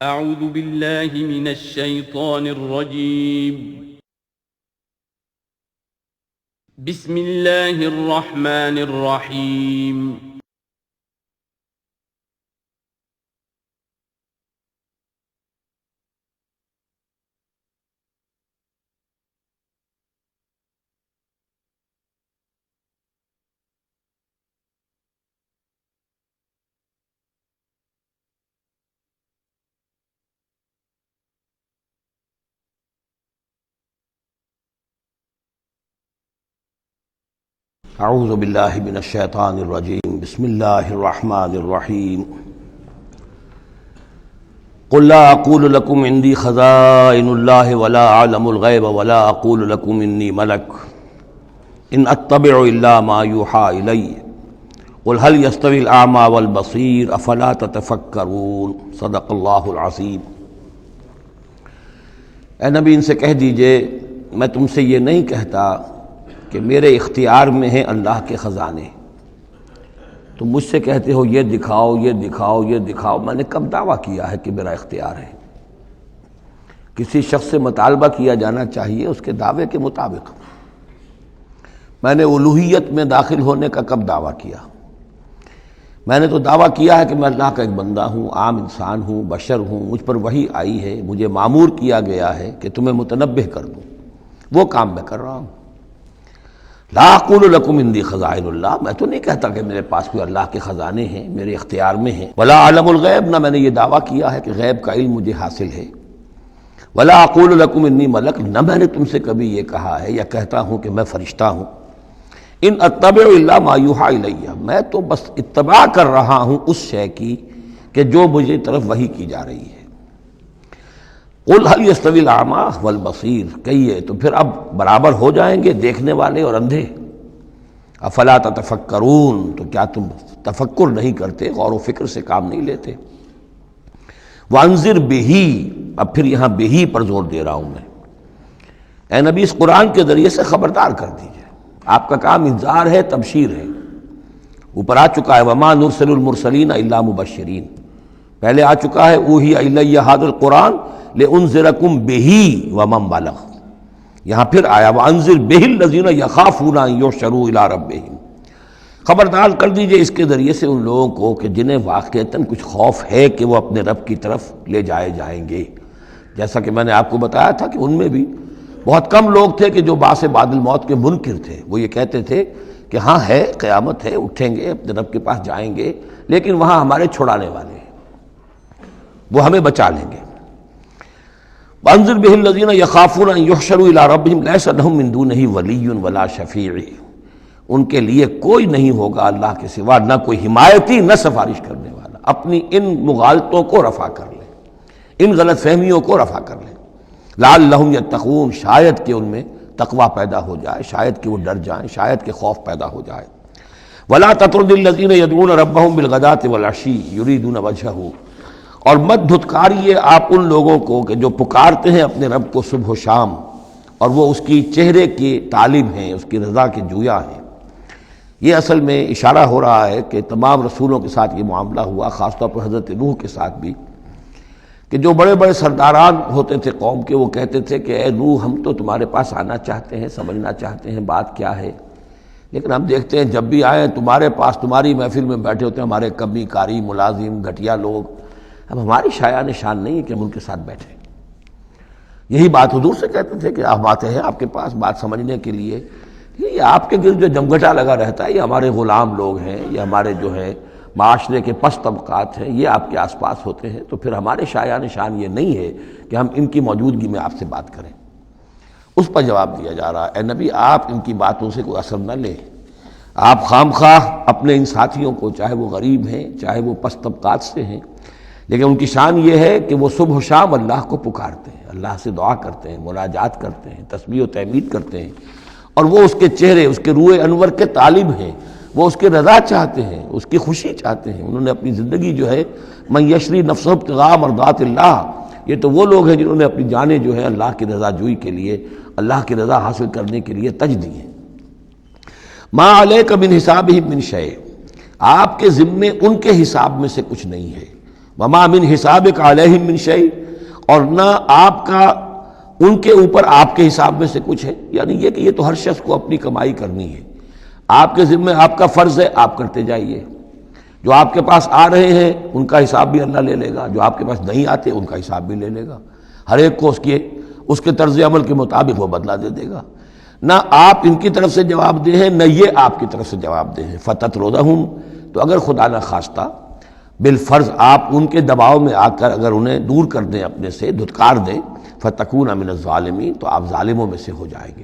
أعوذ بالله من الشيطان الرجيم. بسم الله الرحمن الرحيم. اعوذ باللہ من الشیطان الرجیم بسم اللہ الرحمن الرحیم قل لا اقول لكم عندي خزائن الله ولا اعلم الغیب ولا اقول لكم انی ملک ان اتبع الا ما یوحى الی قل هل يستوي الاعمى والبصیر افلا تتفکرون صدق اللہ العظیم۔ اے نبی ان سے کہہ دیجئے میں تم سے یہ نہیں کہتا کہ میرے اختیار میں ہیں اللہ کے خزانے، تم مجھ سے کہتے ہو یہ دکھاؤ یہ دکھاؤ یہ دکھاؤ، میں نے کب دعویٰ کیا ہے کہ میرا اختیار ہے؟ کسی شخص سے مطالبہ کیا جانا چاہیے اس کے دعوے کے مطابق۔ میں نے الوہیت میں داخل ہونے کا کب دعویٰ کیا؟ میں نے تو دعویٰ کیا ہے کہ میں اللہ کا ایک بندہ ہوں، عام انسان ہوں، بشر ہوں، مجھ پر وحی آئی ہے، مجھے مامور کیا گیا ہے کہ تمہیں متنبہ کر دوں، وہ کام میں کر رہا ہوں۔ لا اقول لکم عندی خزائن اللہ، میں تو نہیں کہتا کہ میرے پاس کوئی اللہ کے خزانے ہیں، میرے اختیار میں ہیں۔ ولا اعلم الغیب، نہ میں نے یہ دعویٰ کیا ہے کہ غیب کا علم مجھے حاصل ہے۔ ولا اقول لکم انی ملک، نہ میں نے تم سے کبھی یہ کہا ہے یا کہتا ہوں کہ میں فرشتہ ہوں۔ ان اتبع الا ما یوحی الی، میں تو بس اتباع کر رہا ہوں اس شے کی کہ جو مجھے طرف وحی کی جا رہی ہے۔ قل هل يستوي الاعمى والبصیر، کہیے تو پھر اب برابر ہو جائیں گے دیکھنے والے اور اندھے؟ افلا تتفکرون، تو کیا تم تفکر نہیں کرتے، غور و فکر سے کام نہیں لیتے؟ وانذر بہ، اب پھر یہاں بہ پر زور دے رہا ہوں میں۔ اے نبی اس قرآن کے ذریعے سے خبردار کر دیجئے، آپ کا کام انذار ہے، تبشیر ہے۔ اوپر آ چکا ہے وما نرسل المرسلین الا مبشرین، پہلے آ چکا ہے اوحی الی ھذا القرآن لانذرکم بہ ومن بلغ، یہاں پھر آیا وانذر بہ الذین یخافون ان یحشروا الی ربہم، خبردار کر دیجئے اس کے ذریعے سے ان لوگوں کو کہ جنہیں واقعتاً کچھ خوف ہے کہ وہ اپنے رب کی طرف لے جائے جائیں گے۔ جیسا کہ میں نے آپ کو بتایا تھا کہ ان میں بھی بہت کم لوگ تھے کہ جو بعث بعد الموت کے منکر تھے، وہ یہ کہتے تھے کہ ہاں ہے، قیامت ہے، اٹھیں گے، اپنے رب کے پاس جائیں گے، لیکن وہاں ہمارے چھڑانے والے ہیں، وہ ہمیں بچا لیں گے۔ وانذر بہ الذین یخافون ان یحشروا الی ربہم لیس لہم من دونہ ولی ولا شفیع، ان کے لیے کوئی نہیں ہوگا اللہ کے سوا، نہ کوئی حمایتی نہ سفارش کرنے والا۔ اپنی ان مغالطوں کو رفع کر لیں، ان غلط فہمیوں کو رفع کر لیں۔ لعلہم یتقون، شاید کہ ان میں تقوی پیدا ہو جائے، شاید کہ وہ ڈر جائیں، شاید کہ خوف پیدا ہو جائے۔ ولا تطرد الذین یدعون ربہم بالغداۃ والعشی یریدون وجہہ، اور مت دھتکاریے آپ ان لوگوں کو کہ جو پکارتے ہیں اپنے رب کو صبح و شام اور وہ اس کی چہرے کے طالب ہیں، اس کی رضا کے جویا ہیں۔ یہ اصل میں اشارہ ہو رہا ہے کہ تمام رسولوں کے ساتھ یہ معاملہ ہوا، خاص طور پر حضرت نوح کے ساتھ بھی، کہ جو بڑے بڑے سرداران ہوتے تھے قوم کے، وہ کہتے تھے کہ اے نوح ہم تو تمہارے پاس آنا چاہتے ہیں، سمجھنا چاہتے ہیں بات کیا ہے، لیکن ہم دیکھتے ہیں جب بھی آئیں تمہارے پاس، تمہاری محفل میں بیٹھے ہوتے ہیں ہمارے کمی کاری ملازم گھٹیا لوگ، اب ہماری شایان شان نہیں ہے کہ ہم ان کے ساتھ بیٹھیں۔ یہی بات حضور سے کہتے تھے کہ آپ آتے ہیں آپ کے پاس بات سمجھنے کے لیے، یہ آپ کے گرد جو جمگھٹا لگا رہتا ہے یہ ہمارے غلام لوگ ہیں، یہ ہمارے جو ہے معاشرے کے پست طبقات ہیں، یہ آپ کے آس پاس ہوتے ہیں، تو پھر ہمارے شایان شان یہ نہیں ہے کہ ہم ان کی موجودگی میں آپ سے بات کریں۔ اس پر جواب دیا جا رہا ہے اے نبی آپ ان کی باتوں سے کوئی اثر نہ لیں، آپ خام خواہ اپنے ان ساتھیوں کو، چاہے وہ غریب ہیں چاہے وہ پست طبقات سے ہیں، لیکن ان کی شان یہ ہے کہ وہ صبح و شام اللہ کو پکارتے ہیں، اللہ سے دعا کرتے ہیں، مناجات کرتے ہیں، تسبیح و تحمید کرتے ہیں، اور وہ اس کے چہرے، اس کے روح انور کے طالب ہیں، وہ اس کے رضا چاہتے ہیں، اس کی خوشی چاہتے ہیں۔ انہوں نے اپنی زندگی جو ہے من یشری نفسہ ابتغاء مرضات اللہ، یہ تو وہ لوگ ہیں جنہوں نے اپنی جانیں جو ہے اللہ کی رضا جوئی کے لیے، اللہ کی رضا حاصل کرنے کے لیے تج دی ہیں۔ ما علیک من حسابہم من شیء، آپ کے ذمے ان کے حساب میں سے کچھ نہیں ہے۔ وما من حسابک علیہم من شیء، اور نہ آپ کا ان کے اوپر آپ کے حساب میں سے کچھ ہے، یعنی یہ کہ یہ تو ہر شخص کو اپنی کمائی کرنی ہے، آپ کے ذمہ آپ کا فرض ہے، آپ کرتے جائیے، جو آپ کے پاس آ رہے ہیں ان کا حساب بھی اللہ لے لے گا، جو آپ کے پاس نہیں آتے ان کا حساب بھی لے لے گا، ہر ایک کو اس کے طرز عمل کے مطابق وہ بدلہ دے دے گا۔ نہ آپ ان کی طرف سے جواب دہ ہیں، نہ یہ آپ کی طرف سے جواب دہ ہیں۔ فَتَطْرُدَهُمْ، تو اگر خدا نہ خواستہ بالفرض آپ ان کے دباؤ میں آ کر اگر انہیں دور کر دیں، اپنے سے دھتکار دیں، فَتَكُونَ مِنَ الظَّالِمِينَ، تو آپ ظالموں میں سے ہو جائیں گے۔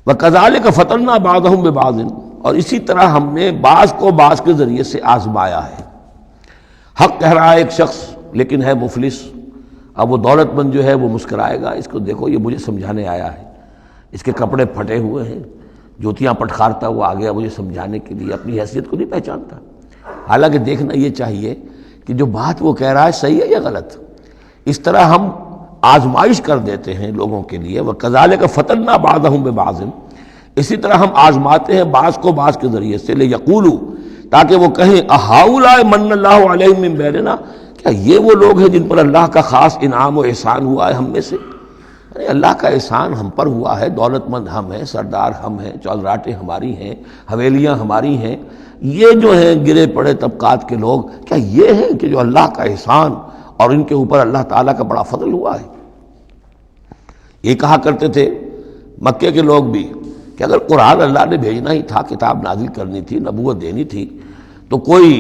وَكَذَلِكَ فَتَنَّا بَعْضَهُمْ بِبَعْضٍ، اور اسی طرح ہم نے بعض کو بعض کے ذریعے سے آزمایا ہے۔ حق کہہ رہا ہے ایک شخص لیکن ہے مفلس، اب وہ دولت مند جو ہے وہ مسکرائے گا، اس کو دیکھو یہ مجھے سمجھانے آیا ہے، اس کے کپڑے پھٹے ہوئے ہیں، جوتیاں پٹخارتا ہوا آ گیا مجھے سمجھانے کے لیے، اپنی حیثیت کو نہیں پہچانتا۔ حالانکہ دیکھنا یہ چاہیے کہ جو بات وہ کہہ رہا ہے صحیح ہے یا غلط۔ اس طرح ہم آزمائش کر دیتے ہیں لوگوں کے لیے، وَكَذَلِكَ فَتَنَّا بَعْضَهُمْ بِبَعْضٍ، اسی طرح ہم آزماتے ہیں بعض کو بعض کے ذریعے سے، لِيَقُولُوا، تاکہ وہ کہیں أَهَٰؤُلَاءِ مَنَّ اللَّهُ عَلَيْهِم مِّن بَيْنِنَا، کیا یہ وہ لوگ ہیں جن پر اللہ کا خاص انعام و احسان ہوا ہے ہم میں سے؟ اللہ کا احسان ہم پر ہوا ہے، دولت مند ہم ہیں، سردار ہم ہیں، چودراٹیں ہماری ہیں، حویلیاں ہماری ہیں، یہ جو ہیں گرے پڑے طبقات کے لوگ، کیا یہ ہیں کہ جو اللہ کا احسان اور ان کے اوپر اللہ تعالیٰ کا بڑا فضل ہوا ہے؟ یہ کہا کرتے تھے مکے کے لوگ بھی کہ اگر قرآن اللہ نے بھیجنا ہی تھا، کتاب نازل کرنی تھی، نبوت دینی تھی، تو کوئی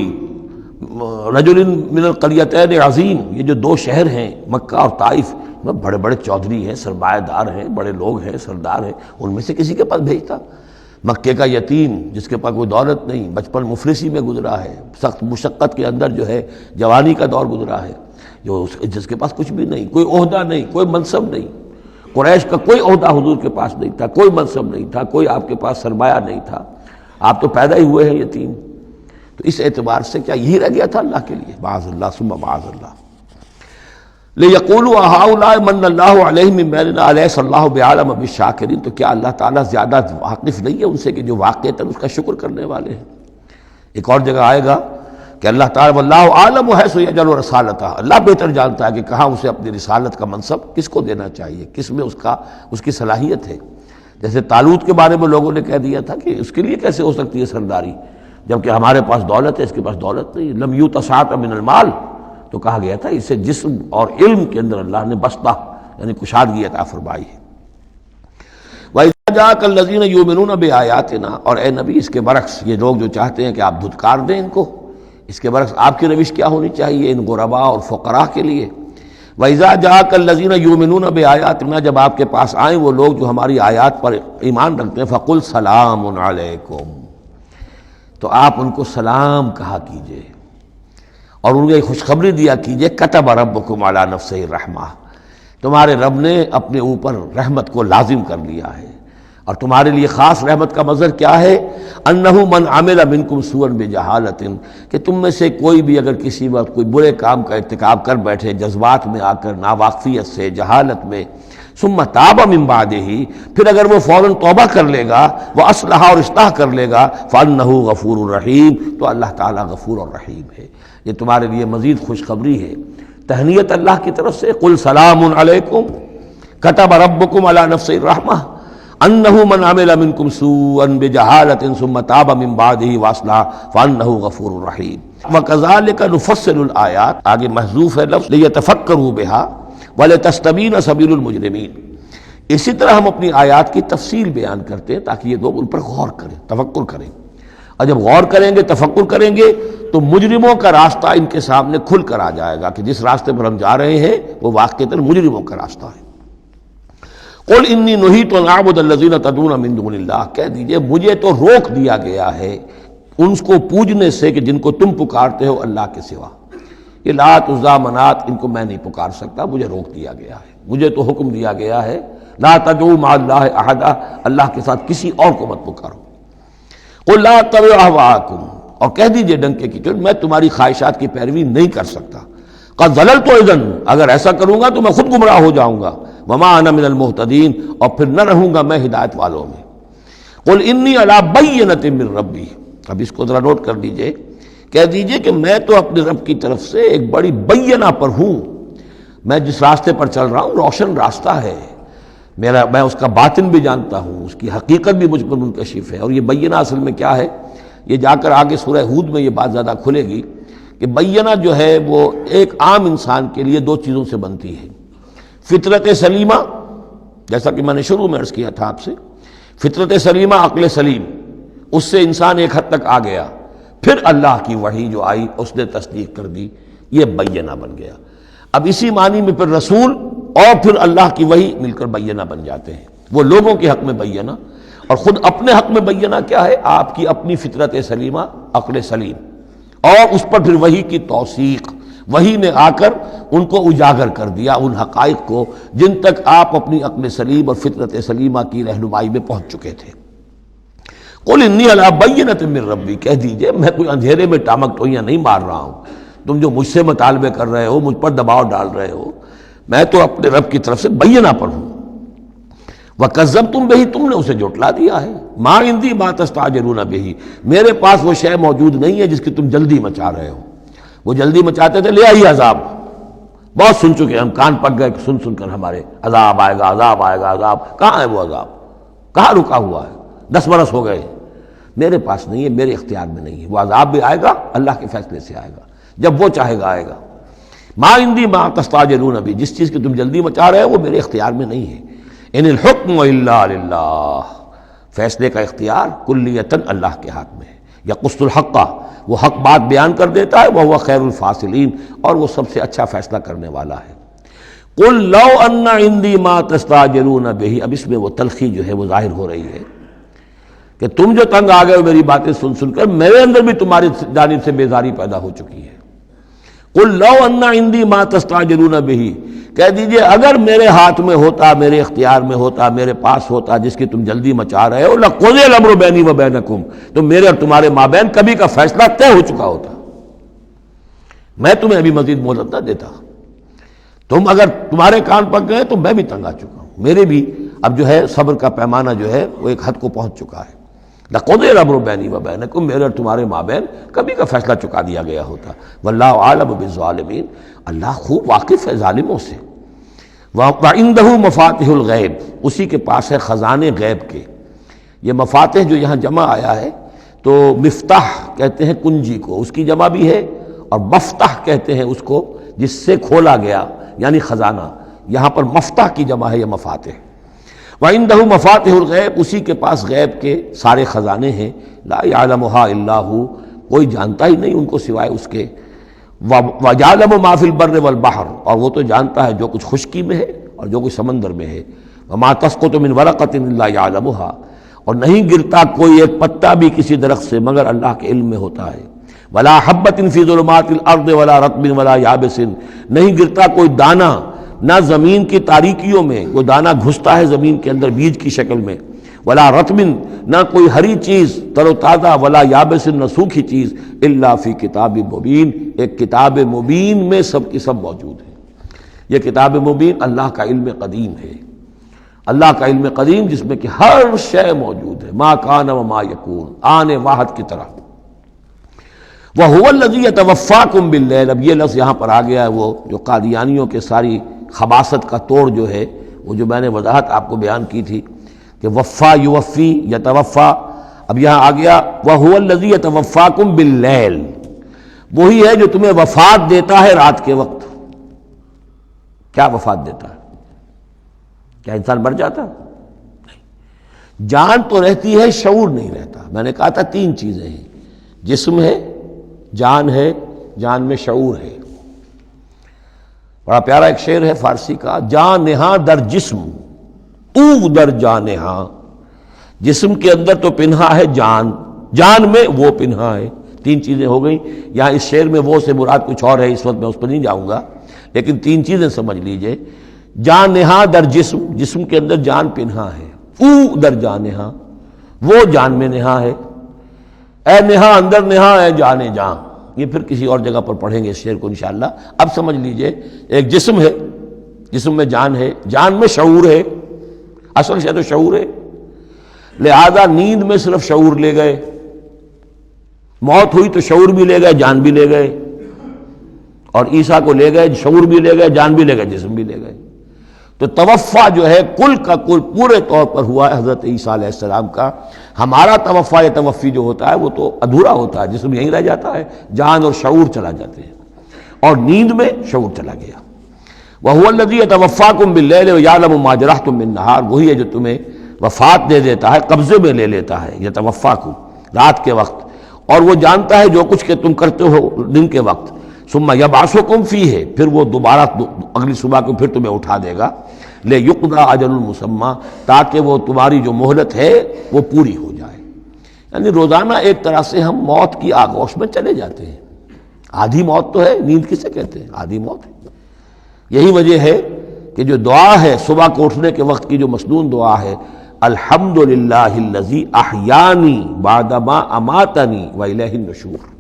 رجل من القریتین عظیم، یہ جو دو شہر ہیں مکہ اور طائف، بڑے بڑے چودھری ہیں، سرمایہ دار ہیں، بڑے لوگ ہیں، سردار ہیں، ان میں سے کسی کے پاس بھیجتا۔ مکے کا یتیم جس کے پاس کوئی دولت نہیں، بچپن مفلسی میں گزرا ہے، سخت مشقت کے اندر جو ہے جوانی کا دور گزرا ہے، جس کے پاس کچھ بھی نہیں، کوئی عہدہ نہیں، کوئی منصب نہیں، قریش کا کوئی عہدہ حضور کے پاس نہیں تھا، کوئی منصب نہیں تھا، کوئی آپ کے پاس سرمایہ نہیں تھا، آپ تو پیدا ہی ہوئے ہیں یتیم۔ تو اس اعتبار سے کیا یہی رہ گیا تھا اللہ کے لیے؟ معاذ اللہ ثم معاذ اللہ۔ لِيَقُولُوا أَهَٰؤُلَاءِ مَنَّ اللَّهُ عَلَيْهِم مِّن بَيْنِنَا أَلَيْسَ اللَّهُ بِأَعْلَمَ بِالشَّاكِرِينَ، تو کیا اللہ تعالیٰ زیادہ واقف نہیں ہے ان سے کہ جو واقعتاً اس کا شکر کرنے والے ہیں؟ ایک اور جگہ آئے گا کہ اللہ تعالیٰ وَاللَّهُ أَعْلَمُ حَيْثُ يَجْعَلُ رِسَالَتَهُ، اللہ بہتر جانتا ہے کہ کہاں اسے اپنی رسالت کا منصب کس کو دینا چاہیے، کس میں اس کی صلاحیت ہے۔ جیسے طالوت کے بارے میں لوگوں نے کہہ دیا تھا کہ اس کے لیے کیسے ہو سکتی ہے سرداری، جبکہ ہمارے پاس دولت ہے، اس کے پاس دولت نہیں۔ لم یؤت سعۃ من المال، تو کہا گیا تھا اسے جسم اور علم کے اندر اللہ نے بسطہ یعنی کشادگی عطا فرمائی ہے۔ وَإِذَا جَاءَكَ الَّذِينَ يُؤْمِنُونَ بِآيَاتِنَا، اور اے نبی اس کے برعکس یہ لوگ جو چاہتے ہیں کہ آپ دھتکار دیں ان کو، اس کے برعکس آپ کی روش کیا ہونی چاہیے ان غرباء اور فقراء کے لیے؟ وَإِذَا جَاءَكَ الَّذِينَ يُؤْمِنُونَ بِآيَاتِنَا، جب آپ کے پاس آئیں وہ لوگ جو ہماری آیات پر ایمان رکھتے ہیں، فَقُلْ سَلَامٌ عَلَيْكُمْ، تو آپ ان کو سلام کہا کیجئے اور ان کو خوشخبری دیا کیجئے، کتب ربکم علی نفسہ الرحمہ، تمہارے رب نے اپنے اوپر رحمت کو لازم کر لیا ہے، اور تمہارے لیے خاص رحمت کا مظہر کیا ہے؟ انہ من عمل منکم سوءا بجہالۃ، کہ تم میں سے کوئی بھی اگر کسی وقت کوئی برے کام کا ارتکاب کر بیٹھے، جذبات میں آ کر، ناواقفیت سے، جہالت میں، ثم تاب من بعدہ، پھر اگر وہ فوراً توبہ کر لے گا، وہ اصلح اور اصلاح کر لے گا، فانہ غفور الرحیم، تو اللہ تعالیٰ غفور الرحیم ہے۔ یہ تمہارے لیے مزید خوشخبری ہے، تہنیت اللہ کی طرف سے، قل سلام علیکم کتب ربکم علی نفسہ الرحمہ انہ من عمل منکم سوءا بجہالۃ ثم تاب من بعدہ واصلح فانہ غفور الرحیم۔ وکذالک نفصل الآیات، آگے محذوف ہے لفظ لیتفکروا بہا وَلِتَسْتَبِينَ سَبِيلُ الْمُجْرِمِينَ، اسی طرح ہم اپنی آیات کی تفصیل بیان کرتے ہیں تاکہ یہ لوگ ان پر غور کریں، تفکر کریں، اور جب غور کریں گے، تفکر کریں گے، تو مجرموں کا راستہ ان کے سامنے کھل کر آ جائے گا کہ جس راستے پر ہم جا رہے ہیں وہ واقعتاً مجرموں کا راستہ ہے۔ قُلْ إِنِّي نُهِيتُ أَنْ أَعْبُدَ الَّذِينَ تَدْعُونَ مِن دُونِ اللَّهِ، کہہ دیجئے مجھے تو روک دیا گیا ہے ان کو پوجنے سے کہ جن کو تم پکارتے ہو اللہ کے سوا، یہ لات عزا منات ان کو میں نہیں پکار سکتا، مجھے روک دیا گیا ہے، مجھے تو حکم دیا گیا ہے لا تدعوا مع اللہ احدا، اللہ کے ساتھ کسی اور کو مت پکارو۔ قل لا اتبع اہواءکم، اور کہہ دیجئے ڈنکے کی چوٹ میں تمہاری خواہشات کی پیروی نہیں کر سکتا، قد ضللت اذا، اگر ایسا کروں گا تو میں خود گمراہ ہو جاؤں گا، وما انا من المہتدین، اور پھر نہ رہوں گا میں ہدایت والوں میں۔ قل انی علی بینۃ من ربی، اب اس کو ذرا نوٹ کر لیجئے کہہ دیجئے کہ میں تو اپنے رب کی طرف سے ایک بڑی بینہ پر ہوں، میں جس راستے پر چل رہا ہوں روشن راستہ ہے، میں اس کا باطن بھی جانتا ہوں، اس کی حقیقت بھی مجھ پر منکشف ہے۔ اور یہ بینہ اصل میں کیا ہے، یہ جا کر آگے سورہ ہود میں یہ بات زیادہ کھلے گی کہ بینہ جو ہے وہ ایک عام انسان کے لیے دو چیزوں سے بنتی ہے، فطرت سلیمہ، جیسا کہ میں نے شروع میں عرض کیا تھا آپ سے، فطرت سلیمہ، عقل سلیم، اس سے انسان ایک حد تک آ گیا، پھر اللہ کی وحی جو آئی اس نے تصدیق کر دی، یہ بینہ بن گیا۔ اب اسی معنی میں پھر رسول اور پھر اللہ کی وحی مل کر بینہ بن جاتے ہیں، وہ لوگوں کے حق میں بینہ، اور خود اپنے حق میں بینہ کیا ہے، آپ کی اپنی فطرت سلیمہ، عقل سلیم، اور اس پر پھر وحی کی توثیق، وحی نے آ کر ان کو اجاگر کر دیا، ان حقائق کو جن تک آپ اپنی عقل سلیم اور فطرت سلیمہ کی رہنمائی میں پہنچ چکے تھے۔ قل انی علی بینۃ من ربی، کہہ دیجئے میں کوئی اندھیرے میں ٹامک ٹوئیاں نہیں مار رہا ہوں، تم جو مجھ سے مطالبے کر رہے ہو، مجھ پر دباؤ ڈال رہے ہو، میں تو اپنے رب کی طرف سے بینہ پر ہوں۔ وَكَذَّبْتُمْ بِهِ، تم نے اسے جھٹلا دیا ہے، مَا عِندِي مَا تَسْتَعْجِلُونَ بِهِ، میرے پاس وہ شے موجود نہیں ہے جس کی تم جلدی مچا رہے ہو۔ وہ جلدی مچاتے تھے، لے آئیے عذاب، بہت سن چکے ہم، کان پک گئے سن سن کر ہمارے، عذاب آئے گا، عذاب آئے گا، عذاب، کہاں ہے وہ عذاب، کہاں رکا ہوا ہے، 10 برس ہو گئے، میرے پاس نہیں ہے، میرے اختیار میں نہیں ہے۔ وہ عذاب بھی آئے گا، اللہ کے فیصلے سے آئے گا، جب وہ چاہے گا آئے گا۔ ما عندی ما تستعجلون بھی، جس چیز کی تم جلدی مچا رہے ہو وہ میرے اختیار میں نہیں ہے۔ ان الحکم الا للہ، فیصلے کا اختیار کلیتاً اللہ کے ہاتھ میں ہے۔ یقص الحق، وہ حق بات بیان کر دیتا ہے، وہو خیر الفاصلین، اور وہ سب سے اچھا فیصلہ کرنے والا ہے۔ قل لو ان عندی ما تستعجلون به، اب اس میں وہ تلخی جو ہے وہ ظاہر ہو رہی ہے کہ تم جو تنگ آ گئے ہو میری باتیں سن سن کر، میرے اندر بھی تمہاری جانب سے بیزاری پیدا ہو چکی ہے۔ قل لو ان عندی ما تستعجلون به، کہہ دیجئے اگر میرے ہاتھ میں ہوتا، میرے اختیار میں ہوتا، میرے پاس ہوتا جس کی تم جلدی مچا رہے ہو، لقضی الامر بینی و بینکم، تو میرے اور تمہارے مابین کبھی کا فیصلہ طے ہو چکا ہوتا، میں تمہیں ابھی مزید مہلت نہ دیتا۔ تم اگر تمہارے کان پک گئے تو میں بھی تنگ آ چکا ہوں، میرے بھی اب جو ہے صبر کا پیمانہ جو ہے وہ ایک حد کو پہنچ چکا ہے۔ لقضی الامر بینی و بینکم، میرے اور تمہارے مابین کبھی کا فیصلہ چکا دیا گیا ہوتا۔ واللہ عالم بالظالمین، اللہ خوب واقف ہے ظالموں سے۔ وَعِندَهُ مَفَاتِحُ الْغَیب، اسی کے پاس ہے خزانے غیب کے۔ یہ مفاتح جو یہاں جمع آیا ہے تو مفتاح کہتے ہیں کنجی کو، اس کی جمع بھی ہے، اور مفتاح کہتے ہیں اس کو جس سے کھولا گیا، یعنی خزانہ۔ یہاں پر مفتاح کی جمع ہے یہ مفاتح۔ وَعِندَهُ مَفَاتِحُ الْغَیب، اسی کے پاس غیب کے سارے خزانے ہیں، لا يَعْلَمُهَا إِلَّا هُوَ، کوئی جانتا ہی نہیں ان کو سوائے اس کے۔ وَيَعْلَمُ مَا فِي الْبَرِّ وَالْبَحْرِ، اور وہ تو جانتا ہے جو کچھ خشکی میں ہے اور جو کچھ سمندر میں ہے۔ وَمَا تَسْقُطُ مِنْ وَرَقَةٍ إِلَّا يَعْلَمُهَا، اور نہیں گرتا کوئی ایک پتا بھی کسی درخت سے مگر اللہ کے علم میں ہوتا ہے۔ وَلَا حَبَّةٍ فِي ظُلُمَاتِ الْأَرْضِ وَلَا رَطْبٍ وَلَا يَابِسٍ، نہیں گرتا کوئی دانہ، نہ زمین کی تاریکیوں میں، وہ دانہ گھستا ہے زمین کے اندر بیج کی شکل میں، ولا رطبن، نہ کوئی ہری چیز تر و تازہ، ولا یابس، نہ سوکھی چیز، الا فی کتاب مبین، ایک کتاب مبین میں سب کی سب موجود ہے۔ یہ کتاب مبین اللہ کا علم قدیم ہے، اللہ کا علم قدیم جس میں کہ ہر شے موجود ہے، ما کان و ما یکون، آن واحد کی طرح۔ وَهُوَ الَّذِي يَتَوَفَّاكُم بِاللَّيْلِ، اب یہ لفظ یہاں پر آ گیا ہے، وہ جو قادیانیوں کے ساری خباثت کا توڑ جو ہے، وہ جو میں نے وضاحت آپ کو بیان کی تھی کہ وفا یوفی یتوفا، اب یہاں آ گیا وَهُوَ الَّذِي يَتَوَفَّاكُم بِاللَّيْلِ، وہی ہے جو تمہیں وفات دیتا ہے رات کے وقت۔ کیا وفات دیتا ہے؟ کیا انسان مر جاتا؟ نہیں، جان تو رہتی ہے، شعور نہیں رہتا۔ میں نے کہا تھا 3 چیزیں ہیں، جسم ہے، جان ہے، جان میں شعور ہے۔ بڑا پیارا ایک شعر ہے فارسی کا، جان نہاں در جسم او در جان نہاں، جسم کے اندر تو پنہا ہے جان، جان میں وہ پنہا ہے۔ 3 چیزیں ہو گئیں۔ یہاں اس شعر میں وہ سے مراد کچھ اور ہے، اس وقت میں اس پر نہیں جاؤں گا، لیکن 3 چیزیں سمجھ لیجئے۔ جان نہاں در جسم، جسم کے اندر جان پنہا ہے، او در جان نہاں، وہ جان میں نہاں ہے، اے نہاں اندر نہاں اے جان جان۔ یہ پھر کسی اور جگہ پر پڑھیں گے اس شعر کو انشاءاللہ۔ اب سمجھ لیجئے، ایک جسم ہے، جسم میں جان ہے، جان میں شعور ہے، اصل شے تو شعور ہے، لہذا نیند میں صرف شعور لے گئے، موت ہوئی تو شعور بھی لے گئے، جان بھی لے گئے، اور عیسیٰ کو لے گئے، شعور بھی لے گئے، جان بھی لے گئے، جسم بھی لے گئے۔ تو توفع جو ہے کل کا کل پورے طور پر ہوا ہے حضرت عیسیٰ علیہ السلام کا۔ ہمارا توفع یا توفی جو ہوتا ہے وہ تو ادھورا ہوتا ہے، جسم یہیں رہ جاتا ہے، جان اور شعور چلا جاتے ہیں، اور نیند میں شعور چلا گیا۔ وَهُوَ الَّذِي يَتَوَفَّاكُم بِاللَّيْلِ وَيَعْلَمُ مَا جَرَحْتُم بِالنَّهَارِ، وہی ہے جو تمہیں وفات دے دیتا ہے، قبضے میں لے لیتا ہے، یتوفاکم رات کے وقت، اور وہ جانتا ہے جو کچھ کہ تم کرتے ہو دن کے وقت۔ ثم یبعثکم فیہ، پھر وہ دوبارہ اگلی صبح کو پھر تمہیں اٹھا دے گا، لیقضی اجل مسمی، تاکہ وہ تمہاری جو مہلت ہے وہ پوری ہو جائے۔ یعنی روزانہ ایک طرح سے ہم موت کی آغوش میں چلے جاتے ہیں۔ آدھی موت تو ہے، نیند کسے کہتے ہیں؟ آدھی موت ہے۔ یہی وجہ ہے کہ جو دعا ہے صبح کو اٹھنے کے وقت کی جو مسنون دعا ہے، الحمدللہ الذی احیانی بعدما اماتنی والیہ النشور،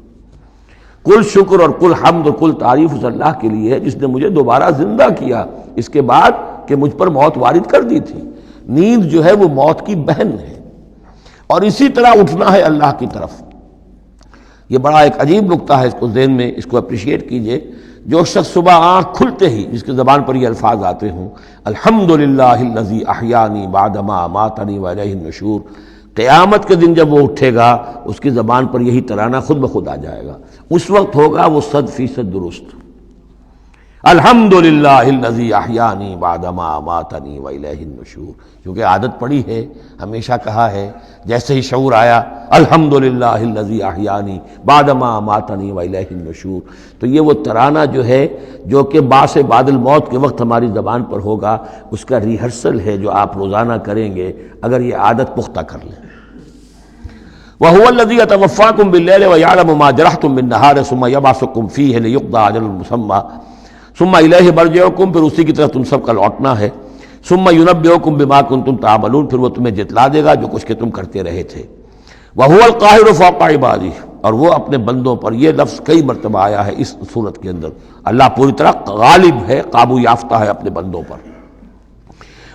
کل شکر اور کل حمد اور کل تعریف اس اللہ کے لیے ہے جس نے مجھے دوبارہ زندہ کیا اس کے بعد کہ مجھ پر موت وارد کر دی تھی۔ نیند جو ہے وہ موت کی بہن ہے، اور اسی طرح اٹھنا ہے اللہ کی طرف۔ یہ بڑا ایک عجیب نکتہ ہے، اس کو ذہن میں اس کو اپریشیٹ کیجئے۔ جو شخص صبح آنکھ کھلتے ہی جس کے زبان پر یہ الفاظ آتے ہوں، الحمدللہ الذی احیانی بعدما اماتنی والیہ النشور، قیامت کے دن جب وہ اٹھے گا اس کی زبان پر یہی ترانہ خود بخود آ جائے گا، اس وقت ہوگا وہ 100% درست۔ الحمدللہ الذی احیانی بعدما اماتنی والیہ النشور، کیونکہ عادت پڑی ہے، ہمیشہ کہا ہے، جیسے ہی شعور آیا الحمدللہ الذی احیانی بعدما اماتنی والیہ النشور، تو یہ وہ ترانہ جو ہے جو کہ باعث بعد الموت کے وقت ہماری زبان پر ہوگا، اس کا ریہرسل ہے جو آپ روزانہ کریں گے اگر یہ عادت پختہ کر لیں۔ وَهُوَ الَّذِي يَتَوَفَّاكُم بِاللَّيْلِ وَيَعْلَمُ مَا جَرَحْتُم بِالنَّهَارِ ثُمَّ يَبْعَثُكُم فِيهِ لِيُقْضَىٰ أَجَلٌ مُّسَمًّى ثُمَّ إِلَيْهِ مَرْجِعُكُم، پھر اسی کی طرف تم سب کا لوٹنا ہے۔ ثُمَّ يُنَبِّئُكُم بِمَا كُنتُمْ تَعْمَلُونَ، پھر وہ تمہیں جتلا دے گا جو کچھ کہ تم کرتے رہے تھے۔ وَهُوَ الْقَاهِرُ فَوْقَ عِبَادِهِ، اور وہ اپنے بندوں پر، یہ لفظ کئی مرتبہ آیا ہے اس صورت کے اندر، اللہ پوری طرح غالب ہے، قابو یافتہ ہے اپنے بندوں پر۔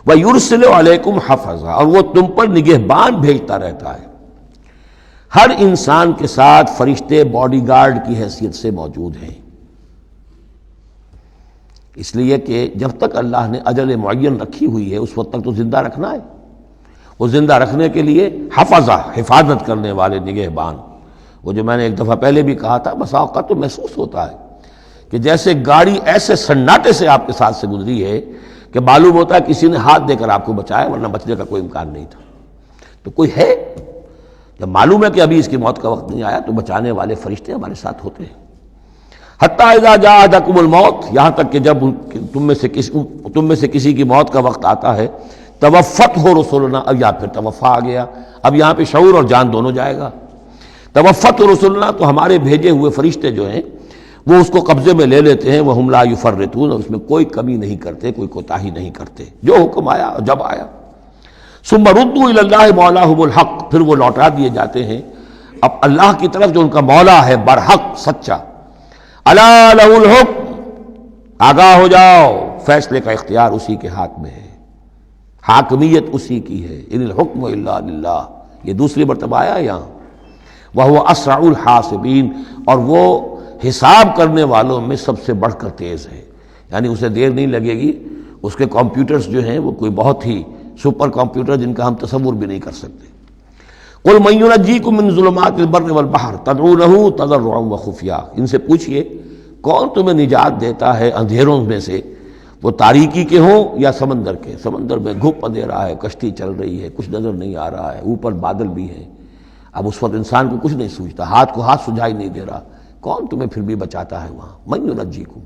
وَيُرْسِلُ عَلَيْكُمْ حَفَظًا، اور وہ تم پر نگہبان بھیجتا رہتا ہے۔ ہر انسان کے ساتھ فرشتے باڈی گارڈ کی حیثیت سے موجود ہیں، اس لیے کہ جب تک اللہ نے اجل معین رکھی ہوئی ہے اس وقت تک تو زندہ رکھنا ہے۔ وہ زندہ رکھنے کے لیے حفظہ، حفاظت کرنے والے نگہبان، وہ جو میں نے ایک دفعہ پہلے بھی کہا تھا، بسا اوقات تو محسوس ہوتا ہے کہ جیسے گاڑی ایسے سناٹے سے آپ کے ساتھ سے گزری ہے کہ معلوم ہوتا ہے کسی نے ہاتھ دے کر آپ کو بچایا، ورنہ بچنے کا کوئی امکان نہیں تھا۔ تو کوئی ہے، جب معلوم ہے کہ ابھی اس کی موت کا وقت نہیں آیا تو بچانے والے فرشتے ہمارے ساتھ ہوتے ہیں۔ حتیٰ اذا جاء احدکم الموت، یہاں تک کہ جب تم میں سے کسی کی موت کا وقت آتا ہے، توفتہ رسلنا، اب یا پھر توفا آ گیا، اب یہاں پہ شعور اور جان دونوں جائے گا۔ توفتہ رسلنا، تو ہمارے بھیجے ہوئے فرشتے جو ہیں وہ اس کو قبضے میں لے لیتے ہیں، وہم لا یفرطون، اور اس میں کوئی کمی نہیں کرتے، کوئی کوتاہی نہیں کرتے، جو حکم آیا اور جب آیا۔ ثم ردوا الی اللہ مولاہم الحق، پھر وہ لوٹا دیے جاتے ہیں اب اللہ کی طرف جو ان کا مولا ہے برحق، سچا۔ الا لہ الحکم، آگاہ ہو جاؤ، فیصلے کا اختیار اسی کے ہاتھ میں ہے، حاکمیت اسی کی ہے۔ ان الحکم الا للہ، یہ دوسری مرتبہ آیا یہاں۔ وہو اسرع الحاسبین، اور وہ حساب کرنے والوں میں سب سے بڑھ کر تیز ہے، یعنی اسے دیر نہیں لگے گی۔ اس کے کمپیوٹرز جو ہیں وہ کوئی بہت ہی سپر کمپیوٹر جن کا ہم تصور بھی نہیں کر سکتے۔ قل من ینجیکم من ظلمات البر والبحر تدعونہ تضرعا وخفیا، ان سے پوچھئے کون تمہیں نجات دیتا ہے اندھیروں میں سے، وہ تاریکی کے ہوں یا سمندر کے۔ سمندر میں گھپ اندھیرا ہے، کشتی چل رہی ہے، کچھ نظر نہیں آ رہا ہے، اوپر بادل بھی ہیں، اب اس وقت انسان کو کچھ نہیں سوچتا، ہاتھ کو ہاتھ سجھائی نہیں دے رہا، کون تمہیں پھر بھی بچاتا ہے وہاں؟ من ینجیکم۔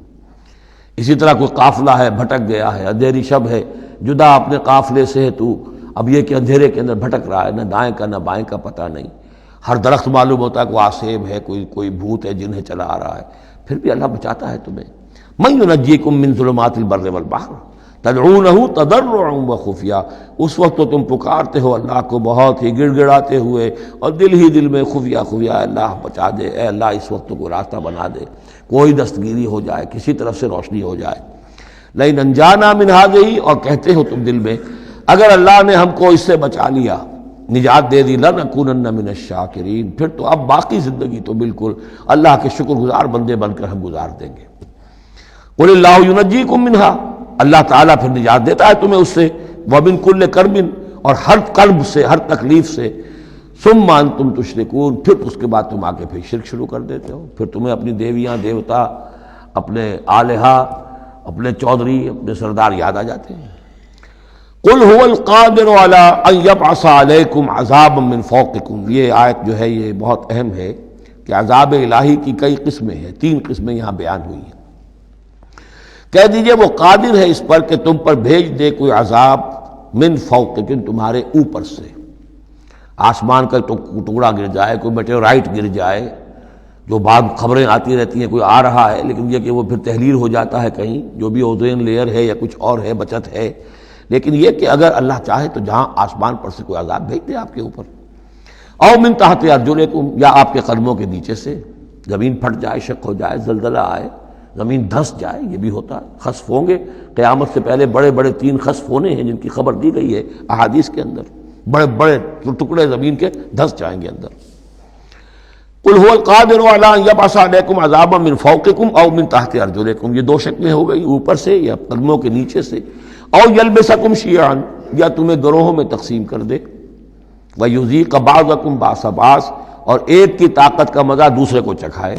اسی طرح کوئی قافلہ ہے بھٹک گیا ہے، اندھیری شب ہے، جدا اپنے قافلے سے ہے تو، اب یہ کہ اندھیرے کے اندر بھٹک رہا ہے، نہ دائیں کا نہ بائیں کا پتہ نہیں، ہر درخت معلوم ہوتا ہے کوئی آسیب ہے، کوئی بھوت ہے جنہیں چلا آ رہا ہے، پھر بھی اللہ بچاتا ہے تمہیں۔ من ینجیکم من ظلمات البر والبحر تدعونہ تضرعا وخفیا، اس وقت تو تم پکارتے ہو اللہ کو بہت ہی گڑ گڑاتے ہوئے اور دل ہی دل میں خفیہ خفیہ، اللہ بچا دے، اے اللہ اس وقت کو راستہ بنا دے، کوئی دستگیری ہو جائے، کسی طرف سے روشنی ہو جائے۔ لئن انجانا من ہذہ، اور کہتے ہو تم دل میں اگر اللہ نے ہم کو اس سے بچا لیا، نجات دے دی لنکونن من الشاکرین، پھر تو اب باقی زندگی تو بالکل اللہ کے شکر گزار بندے بن کر ہم گزار دیں گے۔ قل اللہ ینجیکم منہا، اللہ تعالیٰ پھر نجات دیتا ہے تمہیں اس سے، ومن کل کرب، اور ہر کرب سے، ہر تکلیف سے، ثم انتم تشرکون، پھر اس کے بعد تم آگے پھر شرک شروع کر دیتے ہو، پھر تمہیں اپنی دیویاں دیوتا، اپنے آلہہ، اپنے چودھری، اپنے سردار یاد آ جاتے ہیں۔ قل هو القادر على ان يبعث عليكم عذابا من فوقكم، یہ آیت جو ہے یہ بہت اہم ہے کہ عذاب الہی کی کئی قسمیں ہیں، 3 قسمیں یہاں بیان ہوئی ہیں۔ کہہ دیجئے وہ قادر ہے اس پر کہ تم پر بھیج دے کوئی عذاب من فوقکم، تمہارے اوپر سے، آسمان کا ٹکڑا گر جائے، کوئی میٹیورائٹ گر جائے، جو بعد خبریں آتی رہتی ہیں کوئی آ رہا ہے، لیکن یہ کہ وہ پھر تحلیل ہو جاتا ہے کہیں، جو بھی اوزون لیئر ہے یا کچھ اور ہے بچت ہے، لیکن یہ کہ اگر اللہ چاہے تو جہاں آسمان پر سے کوئی عذاب بھیج دے آپ کے اوپر، او من تحت ارجلکم، یا آپ کے قدموں کے نیچے سے، زمین پھٹ جائے، شق ہو جائے، زلزلہ آئے، زمین دھس جائے، یہ بھی ہوتا ہے، خسف ہوں گے، قیامت سے پہلے بڑے بڑے 3 خسف ہونے ہیں جن کی خبر دی گئی ہے احادیث کے اندر، بڑے بڑے ٹکڑے زمین کے دھس جائیں گے اندر۔ قل هو القادر على ان يبعث عليكم عذابا من فوقكم او من تحت ارجلكم، یہ 2 شکلیں ہو گئی، اوپر سے یا قدموں کے نیچے سے، او يلبسكم شيعا، یا تمہیں گروہوں میں تقسیم کر دے، ويذيق بعضكم بعض بعض، اور ایک کی طاقت کا مزہ دوسرے کو چکھائے۔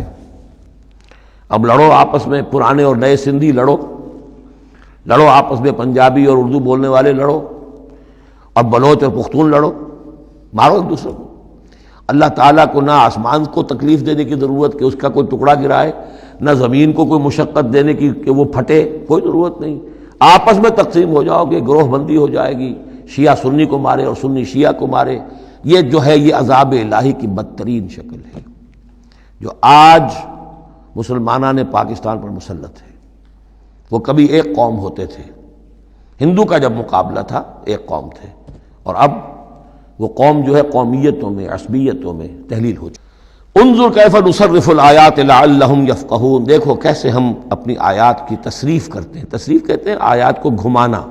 اب لڑو آپس میں، پرانے اور نئے سندھی لڑو آپس میں، پنجابی اور اردو بولنے والے لڑو، اور بلوچ اور پختون لڑو، مارو ایک دوسرے کو۔ اللہ تعالیٰ کو نہ آسمان کو تکلیف دینے کی ضرورت کہ اس کا کوئی ٹکڑا گرائے، نہ زمین کو کوئی مشقت دینے کی کہ وہ پھٹے، کوئی ضرورت نہیں، آپس میں تقسیم ہو جاؤ گے، گروہ بندی ہو جائے گی، شیعہ سنی کو مارے اور سنی شیعہ کو مارے۔ یہ جو ہے یہ عذاب الہی کی بدترین شکل ہے جو آج مسلمانان پاکستان پر مسلط ہے۔ وہ کبھی ایک قوم ہوتے تھے، ہندو کا جب مقابلہ تھا ایک قوم تھے، اور اب وہ قوم جو ہے قومیتوں میں، عصبیتوں میں تحلیل ہو چکی۔ انظر کیف نصرف الآیات لعلہم یفقہون، دیکھو کیسے ہم اپنی آیات کی تصریف کرتے ہیں، تصریف کہتے ہیں آیات کو گھمانا،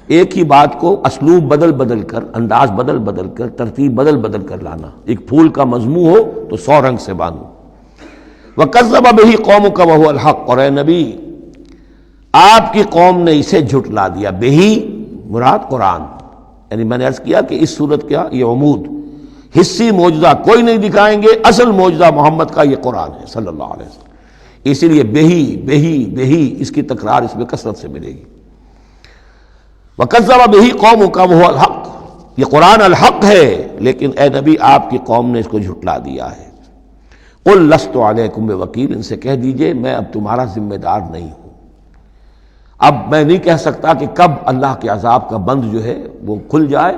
ایک ہی بات کو اسلوب بدل بدل کر، انداز بدل بدل کر، ترتیب بدل بدل کر لانا۔ ایک پھول کا مضمون ہو تو 100 رنگ سے باندھو۔ وَكَذَّبَ بِهِ قَوْمُكَ وَهُوَ الْحَقُّ، اور اے نبی آپ کی قوم نے اسے جھٹلا دیا، بہی مراد قرآن، یعنی میں نے عرض کیا کہ اس صورت کیا یہ عمود، حصی معجزہ کوئی نہیں دکھائیں گے، اصل معجزہ محمد کا یہ قرآن ہے صلی اللہ علیہ وسلم، اسی لیے بہی بہی بہی اس کی تکرار اس میں کثرت سے ملے گی۔ وَكَذَّبَ بِهِ قَوْمُكَ وَهُوَ الْحَقُّ، یہ قرآن الحق ہے، لیکن اے نبی آپ کی قوم نے اس کو جھٹلا دیا ہے۔ قُلْ لَسْتُ عَلَيْكُمْ بِوَكِيلٍ، ان سے کہہ دیجئے میں اب تمہارا ذمہ دار نہیں ہوں، اب میں نہیں کہہ سکتا کہ کب اللہ کے عذاب کا بند جو ہے وہ کھل جائے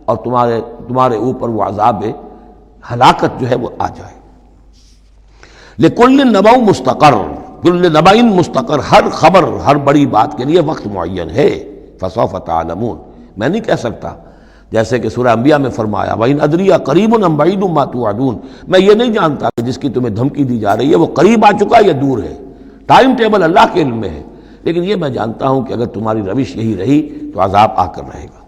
اور تمہارے اوپر وہ عذاب ہلاکت جو ہے وہ آ جائے۔ لِكُلِّ نَبَوْ مُسْتَقَرٌ، كُلِّ نَبَإٍ مُسْتَقَرٌ، ہر خبر، ہر بڑی بات کے لیے وقت معین ہے۔ فَسَوْفَ تَعْلَمُونَ، میں نہیں کہہ سکتا، جیسے کہ سورہ انبیاء میں فرمایا وَإِنْ أَدْرِيَ قَرِيبٌ أَمْ بَعِيدٌ مَا تُوعَدُونَ، میں یہ نہیں جانتا کہ جس کی تمہیں دھمکی دی جا رہی ہے وہ قریب آ چکا یا دور ہے، ٹائم ٹیبل اللہ کے علم میں ہے، لیکن یہ میں جانتا ہوں کہ اگر تمہاری روش یہی رہی تو عذاب آ کر رہے گا۔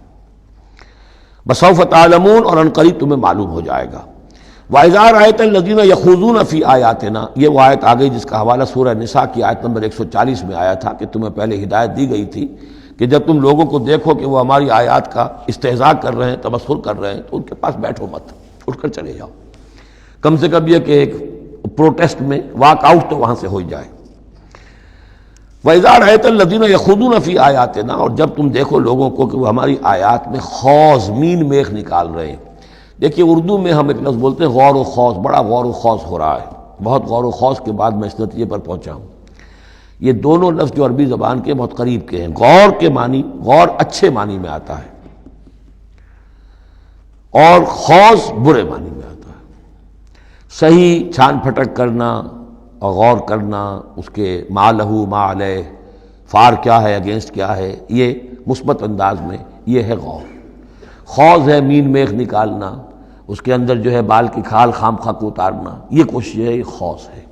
بسوف تعلمون، اور ان قریب تمہیں معلوم ہو جائے گا۔ وَإِذَا رَأَيْتَ الَّذِينَ يَخُوضُونَ فِي آيَاتِنَا، یہ وہ آیت آ گئی جس کا حوالہ سورہ نساء کی آیت نمبر 140 میں آیا تھا کہ تمہیں پہلے ہدایت دی گئی تھی کہ جب تم لوگوں کو دیکھو کہ وہ ہماری آیات کا استہزاء کر رہے ہیں، تبصر کر رہے ہیں، تو ان کے پاس بیٹھو مت، اٹھ کر چلے جاؤ، کم سے کم یہ کہ ایک پروٹیسٹ میں واک آؤٹ تو وہاں سے ہو جائے۔ وَإِذَا رَأَيْتَ الَّذِينَ يَخُوضُونَ فِي آيَاتِنَا، اور جب تم دیکھو لوگوں کو کہ وہ ہماری آیات میں خوض، مین میخ نکال رہے ہیں۔ دیکھیے اردو میں ہم ایک لفظ بولتے ہیں غور و خوض، بڑا غور و خوض ہو رہا ہے، بہت غور و خوض کے بعد میں اس نتیجے پر پہنچا ہوں۔ یہ دونوں لفظ جو عربی زبان کے بہت قریب کے ہیں، غور کے معنی، غور اچھے معنی میں آتا ہے، اور خوض برے معنی میں آتا ہے۔ صحیح چھان پھٹک کرنا اور غور کرنا، اس کے ما لہو ما علیہ، فار کیا ہے، اگینسٹ کیا ہے، یہ مثبت انداز میں یہ ہے غور۔ خوض ہے مین میخ نکالنا، اس کے اندر جو ہے بال کی کھال خام خواہ کو اتارنا، یہ کوشش ہے، یہ خوض ہے۔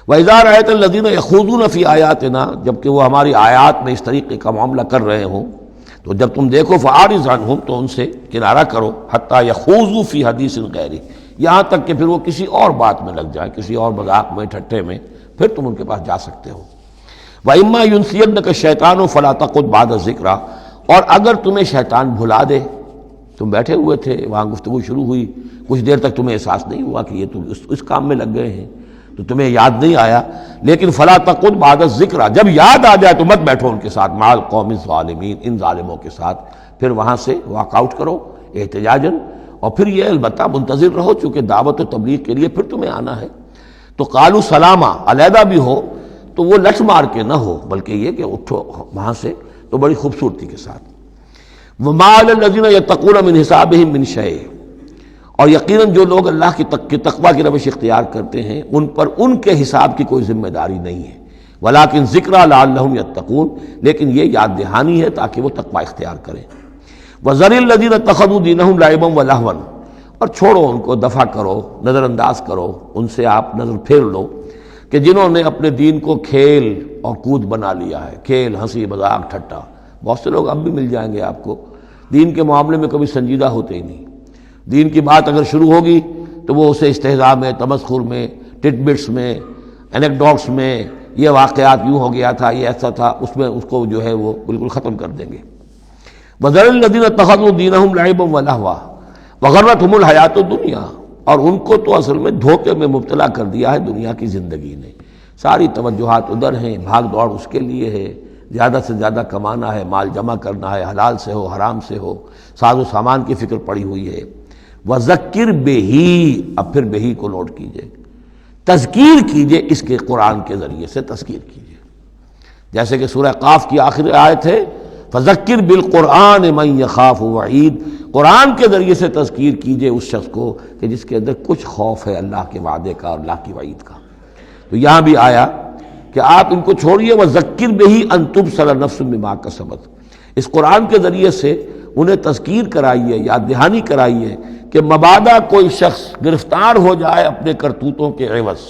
وَإِذَا رَأَيْتَ الَّذِينَ يَخُوضُونَ فِي آيَاتِنَا، جبکہ وہ ہماری آیات میں اس طریقے کا معاملہ کر رہے ہوں، تو جب تم دیکھو فاعرض عنہم، تو ان سے کنارہ کرو، حتی یخوضوا فی حدیث غیرہ، یہاں تک کہ پھر وہ کسی اور بات میں لگ جائیں، کسی اور مذاق میں، ٹھٹے میں، پھر تم ان کے پاس جا سکتے ہو۔ وَإِمَّا يُنْسِيَنَّكَ الشَّيْطَانُ فَلَا تَقْعُدْ بَعْدَ الذِّكْرَىٰ، اور اگر تمہیں شیطان بھلا دے، تم بیٹھے ہوئے تھے وہاں، گفتگو شروع ہوئی، کچھ دیر تک تمہیں احساس نہیں ہوا کہ یہ تم اس کام میں لگ گئے ہیں، تو تمہیں یاد نہیں آیا، لیکن فَلَا تَقْعُدْ بَعْدَ الذِّكْرَىٰ، جب یاد آ جائے تو مت بیٹھو ان کے ساتھ، مع القوم الظالمین، ان ظالموں کے ساتھ، پھر وہاں سے واک آؤٹ کرو احتجاجاً، اور پھر یہ البتہ منتظر رہو، چونکہ دعوت و تبلیغ کے لیے پھر تمہیں آنا ہے۔ تو قالوا سلاما، علیحدہ بھی ہو تو وہ لٹ مار کے نہ ہو، بلکہ یہ کہ اٹھو وہاں سے تو بڑی خوبصورتی کے ساتھ۔ وَمَا عَلَى الَّذِينَ يَتَّقُونَ مِنْ حِسَابِهِم مِّن شَيْءٍ، اور یقیناً جو لوگ اللہ کی تقویٰ کی روش اختیار کرتے ہیں ان پر ان کے حساب کی کوئی ذمہ داری نہیں ہے، وَلَٰكِنْ ذِكْرَىٰ لَعَلَّهُمْ يَتَّقُونَ، لیکن یہ یاد دہانی ہے تاکہ وہ تقویٰ اختیار کریں۔ وَذَرِ الَّذِينَ اتَّخَذُوا دِينَهُمْ لَعِبًا وَلَهْوًا، اور چھوڑو ان کو، دفع کرو، نظر انداز کرو، ان سے آپ نظر پھیر لو کہ جنہوں نے اپنے دین کو کھیل اور کود بنا لیا ہے، کھیل، ہنسی مذاق، ٹھٹا۔ بہت سے لوگ اب بھی مل جائیں گے آپ کو دین کے معاملے میں کبھی سنجیدہ ہوتے ہی نہیں، دین کی بات اگر شروع ہوگی تو وہ اسے استہزاء میں، تمسخر میں، ٹٹ بٹس میں، اینیکڈوٹس میں، یہ واقعات یوں ہو گیا تھا، یہ ایسا تھا، اس میں اس کو جو ہے وہ بالکل ختم کر دیں گے۔ وَذَرِ الَّذِينَ اتَّخَذُوا دِينَهُمْ لَعِبًا وَلَهْوًا وَغَرَّتْهُمُ الْحَيَاةُ الدُّنْيَا، اور ان کو تو اصل میں دھوکے میں مبتلا کر دیا ہے دنیا کی زندگی نے، ساری توجہات ادھر ہیں، بھاگ دوڑ اس کے لیے ہے، زیادہ سے زیادہ کمانا ہے، مال جمع کرنا ہے، حلال سے ہو حرام سے ہو، ساز و سامان کی فکر پڑی ہوئی ہے۔ وَذَكِّرْ بِهِ، اب پھر بہی کو نوٹ کیجئے، تذکیر کیجئے اس کے قرآن کے ذریعے سے تذکیر کیجئے، جیسے کہ سورہ قاف کی آخری آیت ہے فَذَكِّرْ بِالْقُرْآنِ مَنْ يَخَافُ وَعِيدٍ، قرآن کے ذریعے سے تذکیر کیجئے اس شخص کو کہ جس کے اندر کچھ خوف ہے اللہ کے وعدے کا اور اللہ کی وعید کا۔ تو یہاں بھی آیا کہ آپ ان کو چھوڑیے، وَذَكِّرْ بِهِ أَن تُبْصَرَ نَفْسٌ بِمَا كَسَبَتْ، اس قرآن کے ذریعے سے انہیں تذکیر کرائیے، یاد دہانی کرائیے کہ مبادا کوئی شخص گرفتار ہو جائے اپنے کرتوتوں کے عوض،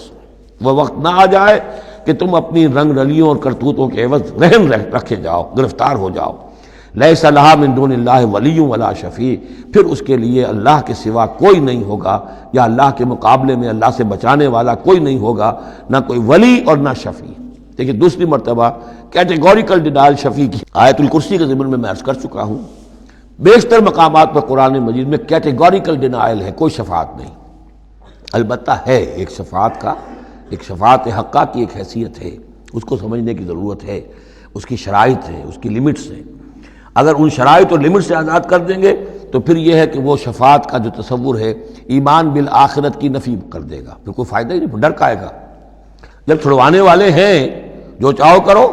وہ وقت نہ آ جائے کہ تم اپنی رنگ رلیوں اور کرتوتوں کے عوض رہن رکھے جاؤ، گرفتار ہو جاؤ۔ لیس لہا من دون اللہ ولی ولا شفیع، پھر اس کے لیے اللہ کے سوا کوئی نہیں ہوگا، یا اللہ کے مقابلے میں اللہ سے بچانے والا کوئی نہیں ہوگا، نہ کوئی ولی اور نہ شفیع۔ دیکھیے دوسری مرتبہ کیٹیگوریکل ڈینائل شفیع کی آیت الکرسی کے ضمن میں عرض کر چکا ہوں، بیشتر مقامات پر قرآن مجید میں کیٹیگوریکل ڈینائل ہے، کوئی شفاعت نہیں۔ البتہ ہے ایک شفاعت کا، ایک شفاعت حقہ کی ایک حیثیت ہے، اس کو سمجھنے کی ضرورت ہے، اس کی شرائط ہے، اس کی لیمٹس ہیں۔ اگر ان شرائط اور لیمٹ سے آزاد کر دیں گے تو پھر یہ ہے کہ وہ شفاعت کا جو تصور ہے ایمان بالآخرت کی نفی کر دے گا، پھر کوئی فائدہ ہی نہیں، ڈر کا آئے گا۔ جب چھڑوانے والے ہیں جو چاہو کرو،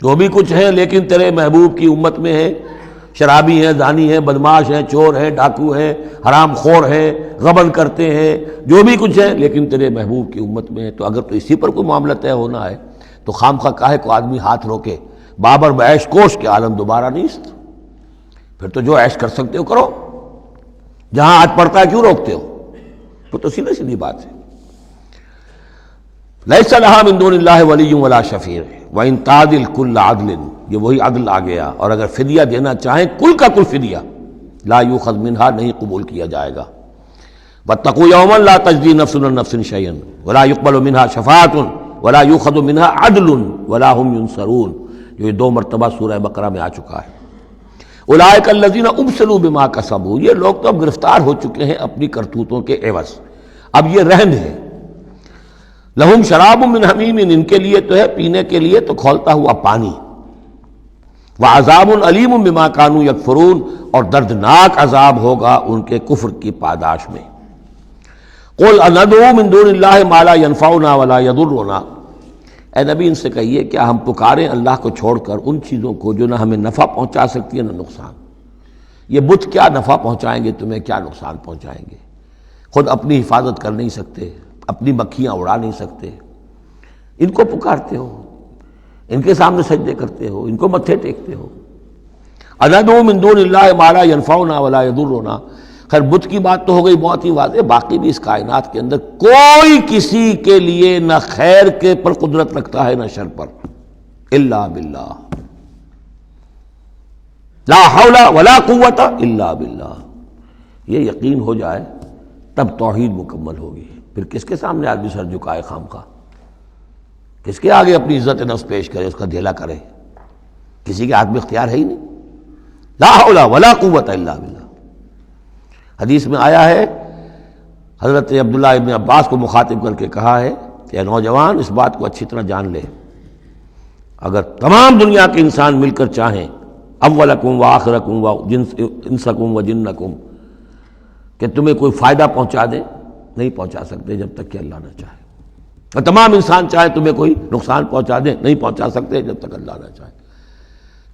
جو بھی کچھ ہے، لیکن تیرے محبوب کی امت میں ہے، شرابی ہیں، زانی ہیں، بدماش ہیں، چور ہیں، ڈاکو ہیں، حرام خور ہیں، غبن کرتے ہیں، جو بھی کچھ ہے، لیکن تیرے محبوب کی امت میں ہے، تو اگر تو اسی پر کوئی معاملہ طے ہونا ہے تو خام خواہ کاہے کو آدمی ہاتھ روکے، بابر بعیش کوش کے عالم دوبارہ نہیں است، پھر تو جو عیش کر سکتے ہو کرو، جہاں ہاتھ پڑتا ہے کیوں روکتے ہو؟ تو سیدھی سیدھی بات ہے۔ لیس لہا من دون اللہ ولی ولا شفیع وان تعدل کل عدل، یہ وہی عدل آ گیا، اور اگر فدیہ دینا چاہیں کل کا کل فدیہ، لا یؤخذ منہا، نہیں قبول کیا جائے گا۔ واتقوا یوما لا تجزی نفس عن نفس شیئا ولا يقبل منها شفاعۃ ولا یؤخذ منها عدل ولا هم ينصرون، جو یہ 2 مرتبہ سورہ بقرہ میں آ چکا ہے۔ اولئک الذین ابسلوا بما کسبوا، یہ لوگ تو اب گرفتار ہو چکے ہیں اپنی کرتوتوں کے عوض، اب یہ رہن ہے۔ لہم شراب من حمیم، ان کے لیے تو ہے پینے کے لیے تو کھولتا ہوا پانی، وعذاب علیم بما کانوا یکفرون، اور دردناک عذاب ہوگا ان کے کفر کی پاداش میں۔ قل اندعو من دون اللہ ما لا ينفعنا ولا يضرنا، اے نبی ان سے کہیے کیا ہم پکاریں اللہ کو چھوڑ کر ان چیزوں کو جو نہ ہمیں نفع پہنچا سکتی ہے نہ نقصان؟ یہ بت کیا نفع پہنچائیں گے تمہیں، کیا نقصان پہنچائیں گے؟ خود اپنی حفاظت کر نہیں سکتے، اپنی مکھیاں اڑا نہیں سکتے، ان کو پکارتے ہو، ان کے سامنے سجدے کرتے ہو، ان کو متھے ٹیکتے ہو۔ اندعو من دون اللہ ما لا ينفعنا ولا يضرنا، خیر بت کی بات تو ہو گئی بہت ہی واضح، باقی بھی اس کائنات کے اندر کوئی کسی کے لیے نہ خیر کے پر قدرت رکھتا ہے نہ شر پر، الا باللہ، لا حول ولا قوت الا باللہ، یہ یقین ہو جائے تب توحید مکمل ہوگی۔ پھر کس کے سامنے آدمی سر جھکائے خام خواہ، کس کے آگے اپنی عزت نفس پیش کرے، اس کا دھیلا کرے؟ کسی کے ہاتھ میں اختیار ہے ہی نہیں۔ لا حول ولا قوت الا باللہ۔ حدیث میں آیا ہے، حضرت عبداللہ ابن عباس کو مخاطب کر کے کہا ہے کہ اے نوجوان، اس بات کو اچھی طرح جان لے، اگر تمام دنیا کے انسان مل کر چاہیں، اولکم و آخرکم و انسکم و جنکم، کہ تمہیں کوئی فائدہ پہنچا دیں، نہیں پہنچا سکتے جب تک کہ اللہ نہ چاہے، اور تمام انسان چاہے تمہیں کوئی نقصان پہنچا دیں، نہیں پہنچا سکتے جب تک اللہ نہ چاہے۔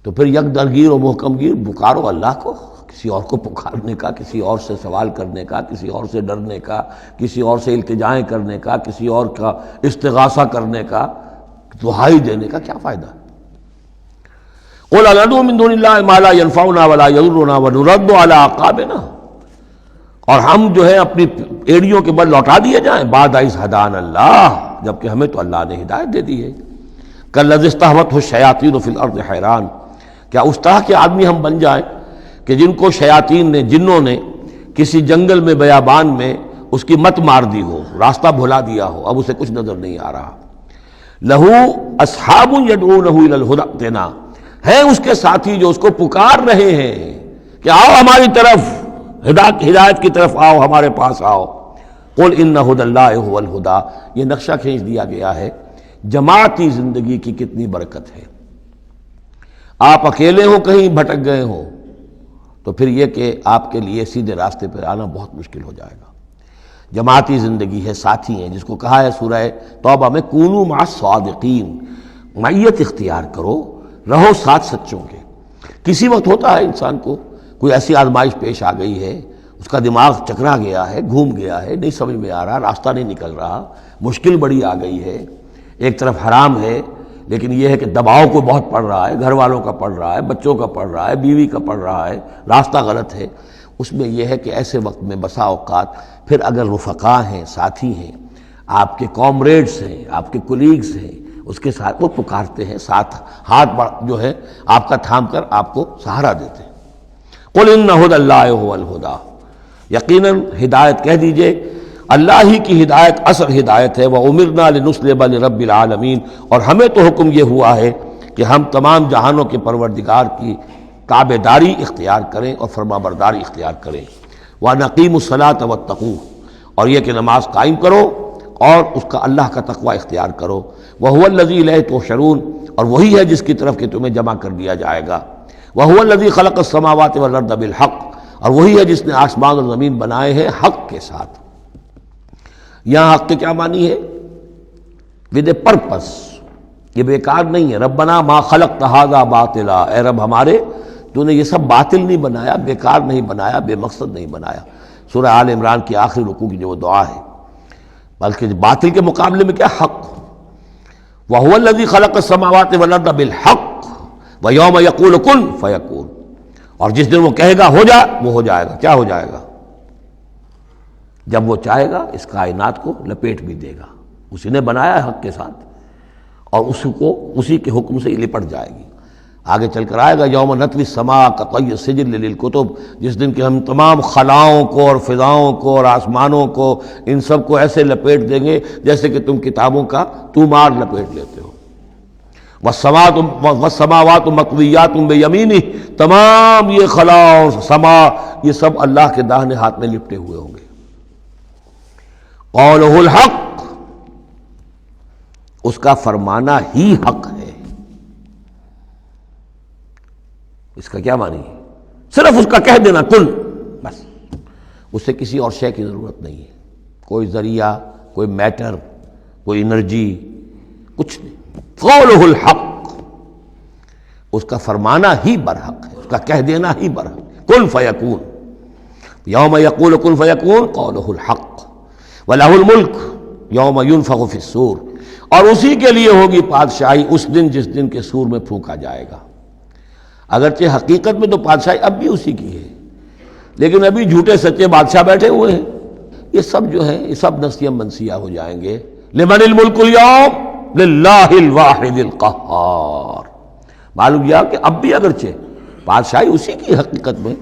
تو پھر یک درگیر و محکم گیر پکارو اللہ کو، کسی اور کو پکارنے کا، کسی اور سے سوال کرنے کا، کسی اور سے ڈرنے کا، کسی اور سے التجائیں کرنے کا، کسی اور کا استغاثہ کرنے کا، دہائی دینے کا کیا فائدہ؟ قُلْ أَنَدْعُو مِن دُونِ اللَّهِ مَا لَا يَنفَعُنَا وَلَا يَضُرُّنَا وَنُرَدُّ عَلَىٰ أَعْقَابِنَا، اور ہم جو ہے اپنی ایڑیوں کے بل لوٹا دیے جائیں، بعد اذ ہدانا اللہ، جبکہ ہمیں تو اللہ نے ہدایت دے دی ہے۔ کالذی استہوتہ الشیاطین فی الارض حیران، کیا اس طرح کے آدمی ہم بن جائیں کہ جن کو شیاطین نے، جنوں نے کسی جنگل میں، بیابان میں اس کی مت مار دی ہو، راستہ بھلا دیا ہو، اب اسے کچھ نظر نہیں آ رہا۔ لہو اصحاب یدعونہ الی الہدی ائتنا، ہیں اس کے ساتھی جو اس کو پکار رہے ہیں کہ آؤ ہماری طرف، ہدایت کی طرف آؤ، ہمارے پاس آؤ۔ قل ان ھدی اللہ ھو الھدی، یہ نقشہ کھینچ دیا گیا ہے جماعتی زندگی کی کتنی برکت ہے۔ آپ اکیلے ہوں، کہیں بھٹک گئے ہوں، تو پھر یہ کہ آپ کے لیے سیدھے راستے پر آنا بہت مشکل ہو جائے گا۔ جماعتی زندگی ہے، ساتھی ہیں، جس کو کہا ہے سورہ توبہ میں کونوا مع الصادقین، معیت اختیار کرو، رہو ساتھ سچوں کے۔ کسی وقت ہوتا ہے انسان کو کوئی ایسی آزمائش پیش آ گئی ہے، اس کا دماغ چکرا گیا ہے، گھوم گیا ہے، نہیں سمجھ میں آ رہا، راستہ نہیں نکل رہا، مشکل بڑی آ گئی ہے، ایک طرف حرام ہے، لیکن یہ ہے کہ دباؤ کو بہت پڑ رہا ہے، گھر والوں کا پڑ رہا ہے، بچوں کا پڑ رہا ہے، بیوی کا پڑ رہا ہے، راستہ غلط ہے۔ اس میں یہ ہے کہ ایسے وقت میں بسا اوقات پھر اگر رفقا ہیں، ساتھی ہیں، آپ کے کامریڈز ہیں، آپ کے کولیگز ہیں، اس کے ساتھ وہ پکارتے ہیں، ساتھ ہاتھ جو ہے آپ کا تھام کر آپ کو سہارا دیتے ہیں۔ قل ان ھدی اللہ ھو الھدی، یقیناً ہدایت کہہ دیجئے اللہ ہی کی ہدایت اصل ہدایت ہے۔ وَأُمِرْنَا لِنُسْلِمَ لِرَبِّ الْعَالَمِينَ، اور ہمیں تو حکم یہ ہوا ہے کہ ہم تمام جہانوں کے پروردگار کی تابع داری اختیار کریں اور فرما برداری اختیار کریں۔ وَنَقِيمُ الصَّلَاةَ وَاتَّقُوهُ، اور یہ کہ نماز قائم کرو اور اس کا اللہ کا تقوی اختیار کرو۔ وَهُوَ الَّذِي إِلَيْهِ تُحْشَرُونَ، اور وہی ہے جس کی طرف کہ تمہیں جمع کر دیا جائے گا۔ وَهُوَ الَّذِي خَلَقَ السَّمَاوَاتِ وَالْأَرْضَ بِالْحَقِّ، اور وہی ہے جس نے آسمان اور زمین بنائے ہیں حق کے ساتھ۔ یہاں حق کے کیا معنی ہے؟ ود اے پرپس، یہ بیکار نہیں ہے۔ ربنا ما خلقت ھذا باطلا، اے رب ہمارے، تو نے یہ سب باطل نہیں بنایا، بیکار نہیں بنایا، بے مقصد نہیں بنایا۔ سورہ آل عمران کی آخری رکوع کی جو وہ دعا ہے، بلکہ باطل کے مقابلے میں کیا؟ حق۔ وَهُوَ الَّذِي خَلَقَ السَّمَاوَاتِ وَالْأَرْضَ بِالْحَقِّ وَيَوْمَ يَقُولُ كُن فَيَكُونُ، اور جس دن وہ کہے گا ہو جا، وہ ہو جائے گا۔ کیا ہو جائے گا؟ جب وہ چاہے گا اس کائنات کو لپیٹ بھی دے گا، اسی نے بنایا ہے حق کے ساتھ، اور اس کو اسی کے حکم سے لپٹ جائے گی۔ آگے چل کر آئے گا یوم نطوی السماء کطی السجل للکتب، جس دن کہ ہم تمام خلاؤں کو اور فضاؤں کو اور آسمانوں کو، ان سب کو ایسے لپیٹ دیں گے جیسے کہ تم کتابوں کا تومار لپیٹ لیتے ہو۔ والسماوات مطویات بیمینہ، تمام یہ خلا اور سما یہ سب اللہ کے داہنے ہاتھ میں لپٹے ہوئے ہوں گے۔ قولہ الحق، اس کا فرمانا ہی حق ہے۔ اس کا کیا معنی ہے؟ صرف اس کا کہہ دینا کن، بس، اس سے کسی اور شے کی ضرورت نہیں ہے، کوئی ذریعہ، کوئی میٹر، کوئی انرجی، کچھ نہیں۔ قولہ الحق، اس کا فرمانا ہی برحق ہے، اس کا کہہ دینا ہی برحق ہے۔ کن فیکون، یوم یقول کن فیکون قولہ الحق۔ وَلَهُ الْمُلْكُ يَوْمَ يُنفَخُ فِي الصُّورِ، اور اسی کے لیے ہوگی بادشاہی اس دن جس دن کے سور میں پھونکا جائے گا۔ اگرچہ حقیقت میں تو بادشاہی اب بھی اسی کی ہے، لیکن ابھی جھوٹے سچے بادشاہ بیٹھے ہوئے ہیں۔ یہ سب جو ہے یہ سب نسیاں منسیہ ہو جائیں گے۔ لمن الملک اليوم للہ الواحد القہار۔ معلوم کیا کہ اب بھی اگرچہ بادشاہی اسی کی حقیقت میں،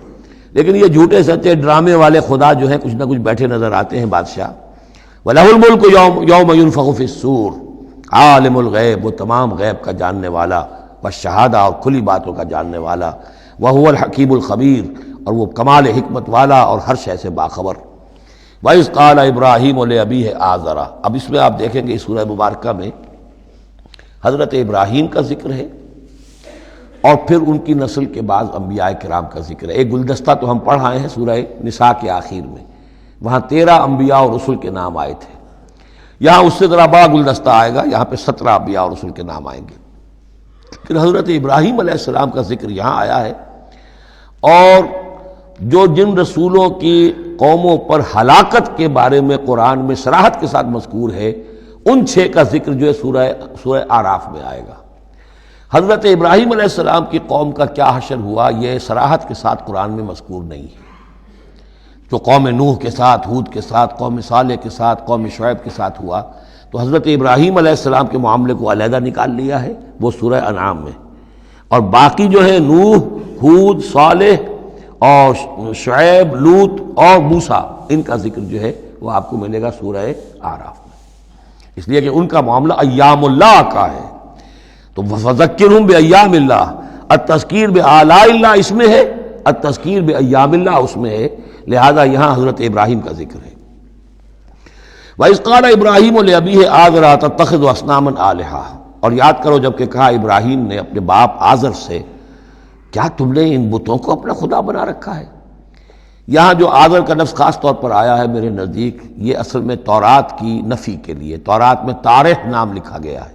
لیکن یہ جھوٹے سچے ڈرامے والے خدا جو ہیں کچھ نہ کچھ بیٹھے نظر آتے ہیں بادشاہ۔ وَلَهُ الْمُلْكُ يَوْمَ يُنفَخُ فِي الصُّورِ، عالم الغیب، وہ تمام غیب کا جاننے والا، والشہادہ اور کھلی باتوں کا جاننے والا، وَهُوَ الْحَكِيمُ الْخَبِيرُ، اور وہ کمال حکمت والا اور ہر شے سے باخبر۔ وَإِذْ قَالَ إِبْرَاهِيمُ لِأَبِيهِ آزَرَ، اب اس میں آپ دیکھیں گے اس سورہ مبارکہ میں حضرت ابراہیم کا ذکر ہے اور پھر ان کی نسل کے بعض انبیاء کرام کا ذکر ہے۔ ایک گلدستہ تو ہم پڑھ آئے ہیں سورہ نساء کے آخر میں، وہاں 13 انبیاء اور رسل کے نام آئے تھے، یہاں اس سے ذرا بڑا گلدستہ آئے گا، یہاں پہ 17 انبیاء اور رسل کے نام آئیں گے۔ پھر حضرت ابراہیم علیہ السلام کا ذکر یہاں آیا ہے، اور جو جن رسولوں کی قوموں پر ہلاکت کے بارے میں قرآن میں صراحت کے ساتھ مذکور ہے، ان 6 کا ذکر جو ہے سورہ اعراف میں آئے گا۔ حضرت ابراہیم علیہ السلام کی قوم کا کیا حشر ہوا یہ صراحت کے ساتھ قرآن میں مذکور نہیں ہے، جو قوم نوح کے ساتھ، ہود کے ساتھ، قوم صالح کے ساتھ، قوم شعیب کے ساتھ ہوا، تو حضرت ابراہیم علیہ السلام کے معاملے کو علیحدہ نکال لیا ہے وہ سورہ انعام میں، اور باقی جو ہے نوح، ہود، صالح اور شعیب، لوط اور موسیٰ، ان کا ذکر جو ہے وہ آپ کو ملے گا سورہ اعراف میں، اس لیے کہ ان کا معاملہ ایام اللہ کا ہے۔ تو فذکرہم بایام اللہ، التذکیر بآلاء اللہ اس میں ہے، التذکیر بایام اللہ اس میں ہے، لہذا یہاں حضرت ابراہیم کا ذکر ہے۔ وَإِذْ قَالَ إِبْرَاهِيمُ لِأَبِيهِ آزَرَ أَتَتَّخِذُ أَصْنَامًا آلِهَةً، اور یاد کرو جب کہ کہا ابراہیم نے اپنے باپ آزر سے، کیا تم نے ان بتوں کو اپنا خدا بنا رکھا ہے؟ یہاں جو آزر کا لفظ خاص طور پر آیا ہے میرے نزدیک، یہ اصل میں تورات کی نفی کے لیے، تورات میں تارح نام لکھا گیا ہے،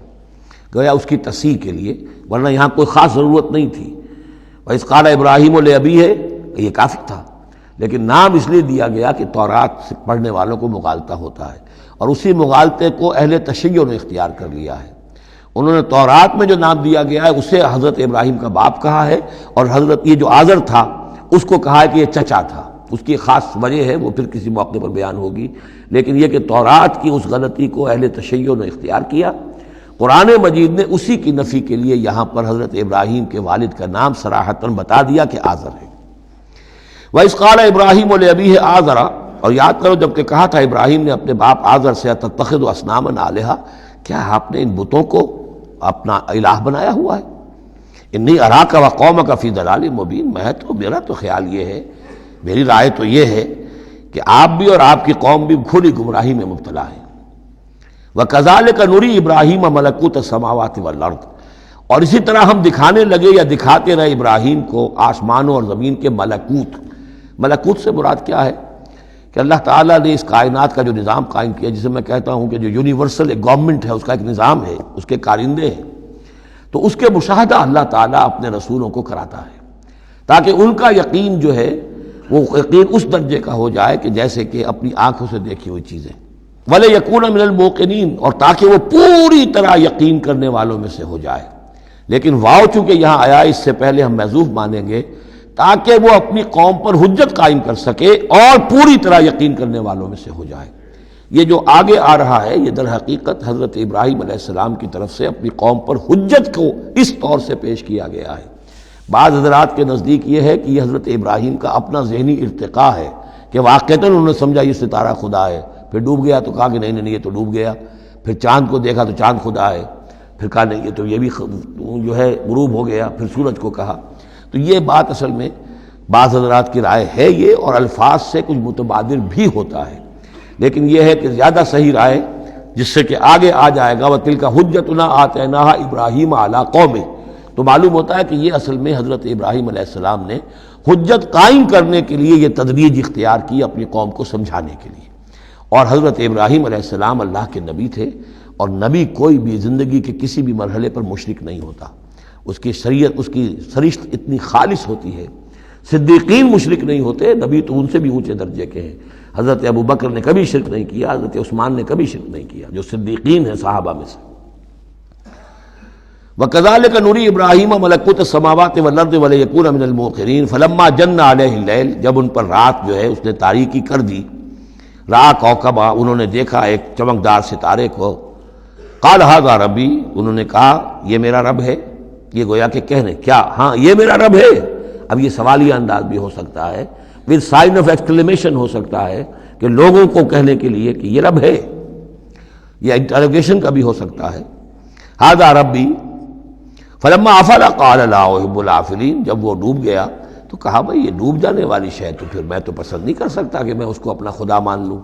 گویا اس کی تصحیح کے لیے، ورنہ یہاں کوئی خاص ضرورت نہیں تھی۔ وَإِذْ قَالَ إِبْرَاهِيمُ لِأَبِيهِ، یہ کافی تھا، لیکن نام اس لیے دیا گیا کہ تورات سے پڑھنے والوں کو مغالطہ ہوتا ہے، اور اسی مغالطے کو اہل تشیع نے اختیار کر لیا ہے۔ انہوں نے تورات میں جو نام دیا گیا ہے اسے حضرت ابراہیم کا باپ کہا ہے، اور حضرت یہ جو آزر تھا اس کو کہا ہے کہ یہ چچا تھا۔ اس کی خاص وجہ ہے وہ پھر کسی موقع پر بیان ہوگی، لیکن یہ کہ تورات کی اس غلطی کو اہل تشیع نے اختیار کیا، قرآن مجید نے اسی کی نفی کے لیے یہاں پر حضرت ابراہیم کے والد کا نام صراحتاً بتا دیا کہ آزر ہے۔ وَإِذْ قَالَ إِبْرَاهِيمُ لِأَبِيهِ آزَرَ، اور یاد کرو جب کہ کہا تھا ابراہیم نے اپنے باپ آزر سے، أَتَتَّخِذُ أَصْنَامًا آلِهَةً، کیا آپ نے ان بتوں کو اپنا الہ بنایا ہوا ہے؟ انی اراک وقومک فی ضلال مبین، میرا تو خیال یہ ہے، میری رائے تو یہ ہے کہ آپ بھی اور آپ کی قوم بھی کھلی گمراہی میں مبتلا ہے۔ وَكَذَلِكَ نُرِي إِبْرَاهِيمَ مَلَكُوتَ السَّمَاوَاتِ وَالْأَرْضِ، اور اسی طرح ہم دکھانے لگے یا دکھاتے رہے ابراہیم کو آسمانوں اور زمین کے ملکوت۔ ملکوت سے مراد کیا ہے کہ اللہ تعالیٰ نے اس کائنات کا جو نظام قائم کیا، جسے میں کہتا ہوں کہ جو یونیورسل ایک گورنمنٹ ہے، اس کا ایک نظام ہے، اس کے کارندے ہیں، تو اس کے مشاہدہ اللہ تعالیٰ اپنے رسولوں کو کراتا ہے تاکہ ان کا یقین جو ہے وہ یقین اس درجے کا ہو جائے کہ جیسے کہ اپنی آنکھوں سے دیکھی ہوئی چیزیں، وَلِيَكُونَ مِنَ الْمُوقِنِينَ، اور تاکہ وہ پوری طرح یقین کرنے والوں میں سے ہو جائے۔ لیکن واو چونکہ یہاں آیا، اس سے پہلے ہم محذوف مانیں گے تاکہ وہ اپنی قوم پر حجت قائم کر سکے اور پوری طرح یقین کرنے والوں میں سے ہو جائے۔ یہ جو آگے آ رہا ہے یہ در حقیقت حضرت ابراہیم علیہ السلام کی طرف سے اپنی قوم پر حجت کو اس طور سے پیش کیا گیا ہے۔ بعض حضرات کے نزدیک یہ ہے کہ یہ حضرت ابراہیم کا اپنا ذہنی ارتقاء ہے کہ واقعتاً انہوں نے سمجھا یہ ستارہ خدا ہے، پھر ڈوب گیا تو کہا کہ نہیں یہ تو ڈوب گیا، پھر چاند کو دیکھا تو چاند خدا ہے، پھر کہا نہیں یہ تو یہ بھی جو ہے غروب ہو گیا، پھر سورج کو کہا۔ تو یہ بات اصل میں بعض حضرات کی رائے ہے یہ، اور الفاظ سے کچھ متبادر بھی ہوتا ہے، لیکن یہ ہے کہ زیادہ صحیح رائے جس سے کہ آگے آ جائے گا وَتِلْكَ حُجَّتُنَا آتَيْنَاهَا إِبْرَاهِيمَ عَلَىٰ قَوْمِهِ، تو معلوم ہوتا ہے کہ یہ اصل میں حضرت ابراہیم علیہ السلام نے حجت قائم کرنے کے لیے یہ تدریج اختیار کی اپنی قوم کو سمجھانے کے لیے۔ اور حضرت ابراہیم علیہ السلام اللہ کے نبی تھے، اور نبی کوئی بھی زندگی کے کسی بھی مرحلے پر مشرک نہیں ہوتا، اس کی شریعت، اس کی سرشت اتنی خالص ہوتی ہے۔ صدیقین مشرک نہیں ہوتے، نبی تو ان سے بھی اونچے درجے کے ہیں۔ حضرت ابو بکر نے کبھی شرک نہیں کیا، حضرت عثمان نے کبھی شرک نہیں کیا، جو صدیقین ہیں صحابہ میں سے۔ وَكَذَلِكَ نُرِي إِبْرَاهِيمَ مَلَكُوتَ السَّمَاوَاتِ وَالْأَرْضِ وَلِيَكُونَ مِنَ الْمُوقِنِينَ فَلَمَّا جَنَّ عَلَيْهِ اللَّيْلُ، جب ان پر رات جو ہے اس نے تاریکی کر دی، رَأَىٰ كَوْكَبًا، انہوں نے دیکھا ایک چمکدار ستارے کو، قَالَ هَٰذَا رَبِّي، انہوں نے کہا یہ میرا رب ہے۔ یہ گویا کہ کہنے کیا، ہاں یہ میرا رب ہے۔ اب یہ سوالیہ انداز بھی ہو سکتا ہے، پھر سائن آف ایکسکلیمیشن ہو سکتا ہے کہ لوگوں کو کہنے کے لیے کہ یہ رب ہے، یہ انٹروگیشن کا بھی ہو سکتا ہے۔ ھذا ربی فلما افل قال لا احب الافلین، جب وہ ڈوب گیا تو کہا بھائی یہ ڈوب جانے والی شے تو پھر میں تو پسند نہیں کر سکتا کہ میں اس کو اپنا خدا مان لوں۔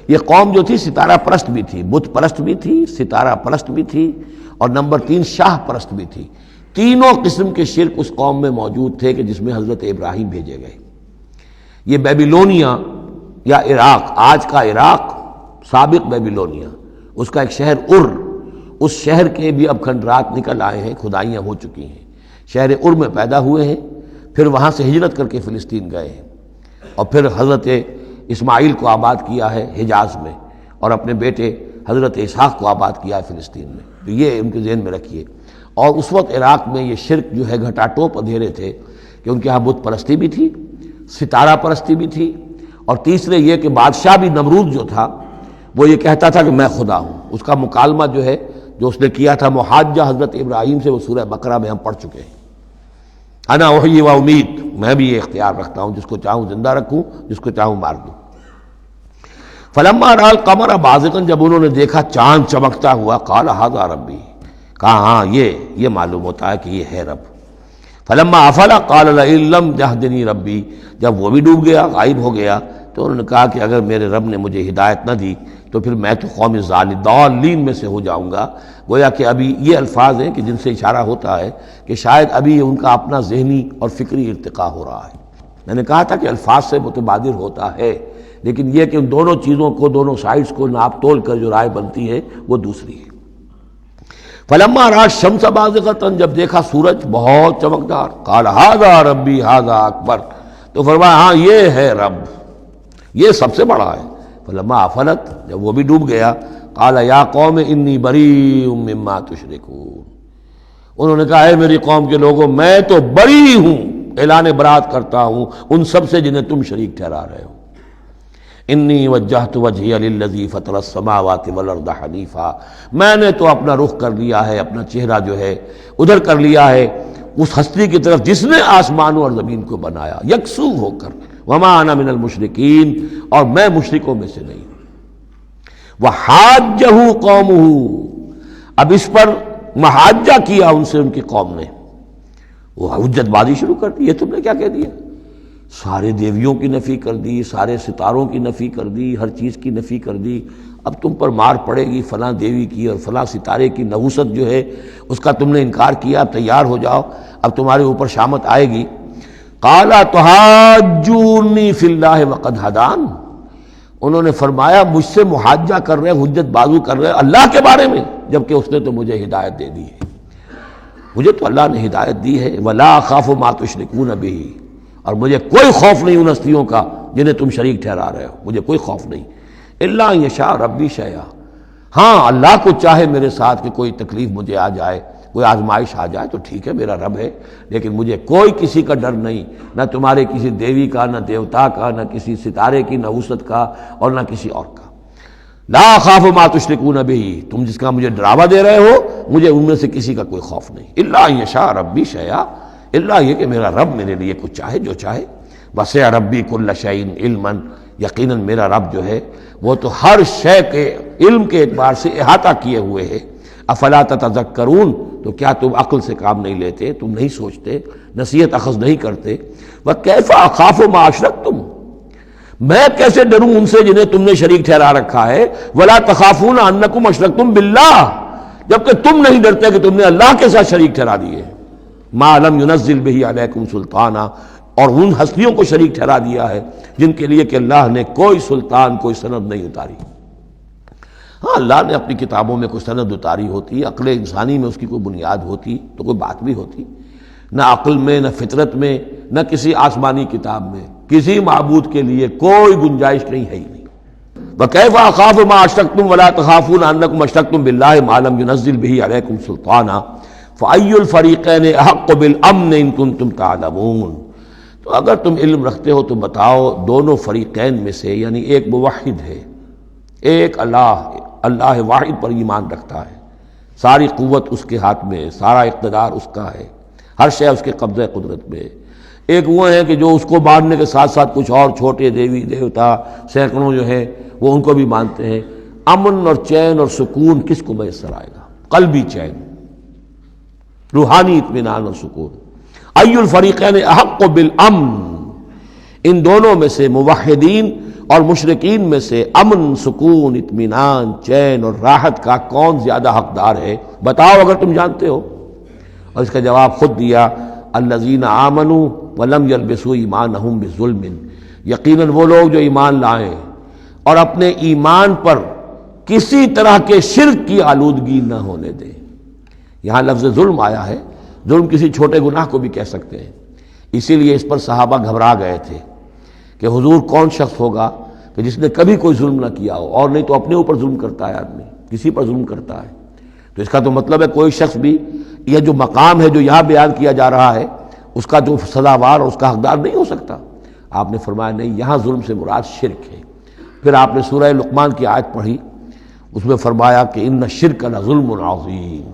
یہ قوم جو تھی ستارہ پرست بھی تھی، بت پرست بھی تھی، ستارہ پرست بھی تھی، اور نمبر 3 شاہ پرست بھی تھی۔ تینوں قسم کے شرک اس قوم میں موجود تھے کہ جس میں حضرت ابراہیم بھیجے گئے۔ یہ بیبیلونیا یا عراق، آج کا عراق، سابق بیبیلونیا، اس کا ایک شہر اس شہر کے بھی اب کھنڈرات نکل آئے ہیں، کھدائیاں ہو چکی ہیں۔ شہر میں پیدا ہوئے ہیں، پھر وہاں سے ہجرت کر کے فلسطین گئے ہیں، اور پھر حضرت اسماعیل کو آباد کیا ہے حجاز میں، اور اپنے بیٹے حضرت اسحاق کو آباد کیا ہے فلسطین میں۔ تو یہ ان کے ذہن میں رکھیے۔ اور اس وقت عراق میں یہ شرک جو ہے گھٹا ٹوپ اندھیرے تھے کہ ان کے ہاں بت پرستی بھی تھی، ستارہ پرستی بھی تھی، اور تیسرے یہ کہ بادشاہ بھی نمرود جو تھا وہ یہ کہتا تھا کہ میں خدا ہوں۔ اس کا مکالمہ جو ہے جو اس نے کیا تھا محاجہ حضرت ابراہیم سے، وہ سورہ بقرہ میں ہم پڑھ چکے ہیں۔ انا احیی و امید، میں بھی یہ اختیار رکھتا ہوں، جس کو چاہوں زندہ رکھوں، جس کو چاہوں مار دوں۔ فلما رأى القمر بازغا، جب انہوں نے دیکھا چاند چمکتا ہوا، قال ھذا ربی، کہا ہاں یہ معلوم ہوتا ہے کہ یہ ہے رب۔ فلما افل قال لئن لم يهدنی ربی، جب وہ بھی ڈوب گیا، غائب ہو گیا، تو انہوں نے کہا کہ اگر میرے رب نے مجھے ہدایت نہ دی تو پھر میں تو قوم ضالین میں سے ہو جاؤں گا۔ گویا کہ ابھی یہ الفاظ ہیں کہ جن سے اشارہ ہوتا ہے کہ شاید ابھی ان کا اپنا ذہنی اور فکری ارتقاء ہو رہا ہے۔ میں نے کہا تھا کہ الفاظ سے متبادر ہوتا ہے، لیکن یہ کہ ان دونوں چیزوں کو، دونوں سائڈز کو ناپ تول کر جو رائے بنتی ہے وہ دوسری ہے۔ فلما رأى الشمس بازغة، جب دیکھا سورج بہت چمکدار، قال ھذا ربی ھذا اکبر، تو فرمایا ہاں یہ ہے رب، یہ سب سے بڑا ہے۔ فلما افلت، جب وہ بھی ڈوب گیا، قال یا قوم انی بریء مما تشرکون، انہوں نے کہا اے میری قوم کے لوگوں، میں تو بری ہوں، اعلان برات کرتا ہوں ان سب سے جنہیں تم شریک ٹھہرا رہے ہو۔ انی وجہت وجہی للذی فطر السماوات والارض حنیفا، میں نے تو اپنا رخ کر لیا ہے، اپنا چہرہ جو ہے ادھر کر لیا ہے اس ہستی کی طرف جس نے آسمانوں اور زمین کو بنایا یکسو ہو کر، وما انا من المشرکین، اور میں مشرکوں میں سے نہیں ہوں۔ وحاجہ قومہ، اب اس پر محاجہ کیا ان سے ان کی قوم نے، وہ حجت بازی شروع کر دی، یہ تم نے کیا کہہ دیا؟ سارے دیویوں کی نفی کر دی، سارے ستاروں کی نفی کر دی، ہر چیز کی نفی کر دی، اب تم پر مار پڑے گی فلاں دیوی کی اور فلاں ستارے کی نحوست جو ہے اس کا تم نے انکار کیا، اب تیار ہو جاؤ، اب تمہارے اوپر شامت آئے گی۔ قال تحاجونی فی اللہ وقد ہدان، انہوں نے فرمایا مجھ سے محاجہ کر رہے، حجت بازو کر رہے اللہ کے بارے میں، جبکہ اس نے تو مجھے ہدایت دے دی ہے، مجھے تو اللہ نے ہدایت دی ہے۔ ولا اخاف ما تشرکون بہ، اور مجھے کوئی خوف نہیں ان ہستیوں کا جنہیں تم شریک ٹھہرا رہے ہو، مجھے کوئی خوف نہیں۔ الا ان یشاء ربی شیئا، ہاں اللہ کو چاہے میرے ساتھ کہ کوئی تکلیف مجھے آ جائے، کوئی آزمائش آ جائے تو ٹھیک ہے، میرا رب ہے، لیکن مجھے کوئی کسی کا ڈر نہیں، نہ تمہارے کسی دیوی کا، نہ دیوتا کا، نہ کسی ستارے کی نحوست کا، اور نہ کسی اور کا۔ لا اخاف ما تشرکون بہ، تم جس کا مجھے ڈراوا دے رہے ہو مجھے ان میں سے کسی کا کوئی خوف نہیں۔ الا ان یشاء ربی شیئا، اللہ یہ کہ میرا رب میرے لیے کچھ چاہے، جو چاہے۔ وسع ربی کل شیء علما، یقیناً میرا رب جو ہے وہ تو ہر شے کے علم کے اعتبار سے احاطہ کیے ہوئے ہے۔ افلا تتذکرون، تو کیا تم عقل سے کام نہیں لیتے، تم نہیں سوچتے، نصیحت اخذ نہیں کرتے؟ وکیف اخاف ما اشرکتم، میں کیسے ڈروں ان سے جنہیں تم نے شریک ٹھہرا رکھا ہے۔ ولا تخافون انکم اشرکتم باللہ، جبکہ تم نہیں ڈرتے کہ تم نے اللہ کے ساتھ شریک ٹھہرا دیے۔ ما لم ينزل به علیکم سلطانا، اور ان ہستیوں کو شریک ٹھہرا دیا ہے جن کے لیے کہ اللہ نے کوئی سلطان، کوئی سند نہیں اتاری۔ ہاں اللہ نے اپنی کتابوں میں کوئی سند اتاری ہوتی، عقل انسانی میں اس کی کوئی بنیاد ہوتی تو کوئی بات بھی ہوتی، نہ عقل میں، نہ فطرت میں، نہ کسی آسمانی کتاب میں کسی معبود کے لیے کوئی گنجائش کہیں ہے ہی نہیں۔ وَكَيْفَ أَخَافُ مَا أَشْرَكْتُمْ وَلَا تَخَافُونَ أَنَّكُمْ أَشْرَكْتُمْ بِاللَّهِ مَا لَمْ يُنَزِّلْ بِهِ عَلَيْكُمْ سُلْطَانًا فَأَيُّ الْفَرِيقَيْنِ أَحَقُّ بِالْأَمْنِ إِن كُنتُمْ تَعْلَمُونَ، تو اگر تم علم رکھتے ہو تو بتاؤ دونوں فریقین میں سے، یعنی ایک موحد ہے، ایک اللہ واحد پر ایمان رکھتا ہے، ساری قوت اس کے ہاتھ میں، سارا اقتدار اس کا ہے، ہر شے اس کے قبضہ قدرت میں۔ ایک وہ ہیں کہ جو اس کو ماننے کے ساتھ ساتھ کچھ اور چھوٹے دیوی دیوتا سینکڑوں جو ہیں وہ ان کو بھی مانتے ہیں۔ امن اور چین اور سکون کس کو میسر آئے گا؟ قلبی چین، روحانی اطمینان اور سکون۔ ای الفریقین احق بالامن، ان دونوں میں سے موحدین اور مشرکین میں سے امن، سکون، اطمینان، چین اور راحت کا کون زیادہ حقدار ہے؟ بتاؤ اگر تم جانتے ہو۔ اور اس کا جواب خود دیا، الذین آمنوا ولم یلبسوا ایمانہم بظلم، یقیناً وہ لوگ جو ایمان لائیں اور اپنے ایمان پر کسی طرح کے شرک کی آلودگی نہ ہونے دیں۔ یہاں لفظ ظلم آیا ہے، ظلم کسی چھوٹے گناہ کو بھی کہہ سکتے ہیں، اسی لیے اس پر صحابہ گھبرا گئے تھے کہ حضور کون شخص ہوگا کہ جس نے کبھی کوئی ظلم نہ کیا ہو، اور نہیں تو اپنے اوپر ظلم کرتا ہے آدمی، کسی پر ظلم کرتا ہے۔ تو اس کا تو مطلب ہے کوئی شخص بھی یہ جو مقام ہے جو یہاں بیان کیا جا رہا ہے اس کا جو سزاوار اور اس کا حقدار نہیں ہو سکتا۔ آپ نے فرمایا نہیں، یہاں ظلم سے مراد شرک ہے۔ پھر آپ نے سورہ لقمان کی آیت پڑھی، اس میں فرمایا کہ ان الشرک لظلم عظیم،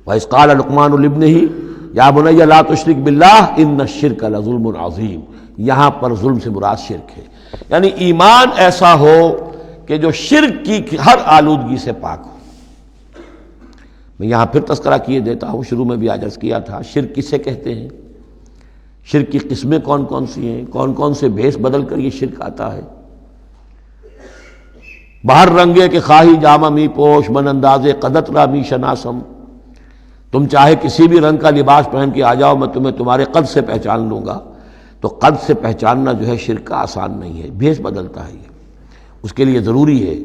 وَإِذْ قَالَ لُقْمَانُ لِابْنِهِ يَا بُنَيَّ لَا تُشْرِكْ بِاللَّهِ إِنَّ الشِّرْكَ لَظُلْمٌ عَظِيمٌ۔ یہاں پر ظلم سے مراد شرک ہے، یعنی ایمان ایسا ہو کہ جو شرک کی ہر آلودگی سے پاک ہو۔ میں یہاں پھر تذکرہ کیے دیتا ہوں، شروع میں بھی عرض کیا تھا، شرک کسے کہتے ہیں، شرک کی قسمیں کون کون سی ہیں، کون کون سے بھیس بدل کر یہ شرک آتا ہے۔ باہر رنگے کے خواہی جامہ می پوش، من اندازے قدت را می شناسم، تم چاہے کسی بھی رنگ کا لباس پہن کے آ جاؤ، میں تمہیں تمہارے قد سے پہچان لوں گا۔ تو قد سے پہچاننا جو ہے شرک کا آسان نہیں ہے، بھیس بدلتا ہے یہ، اس کے لیے ضروری ہے۔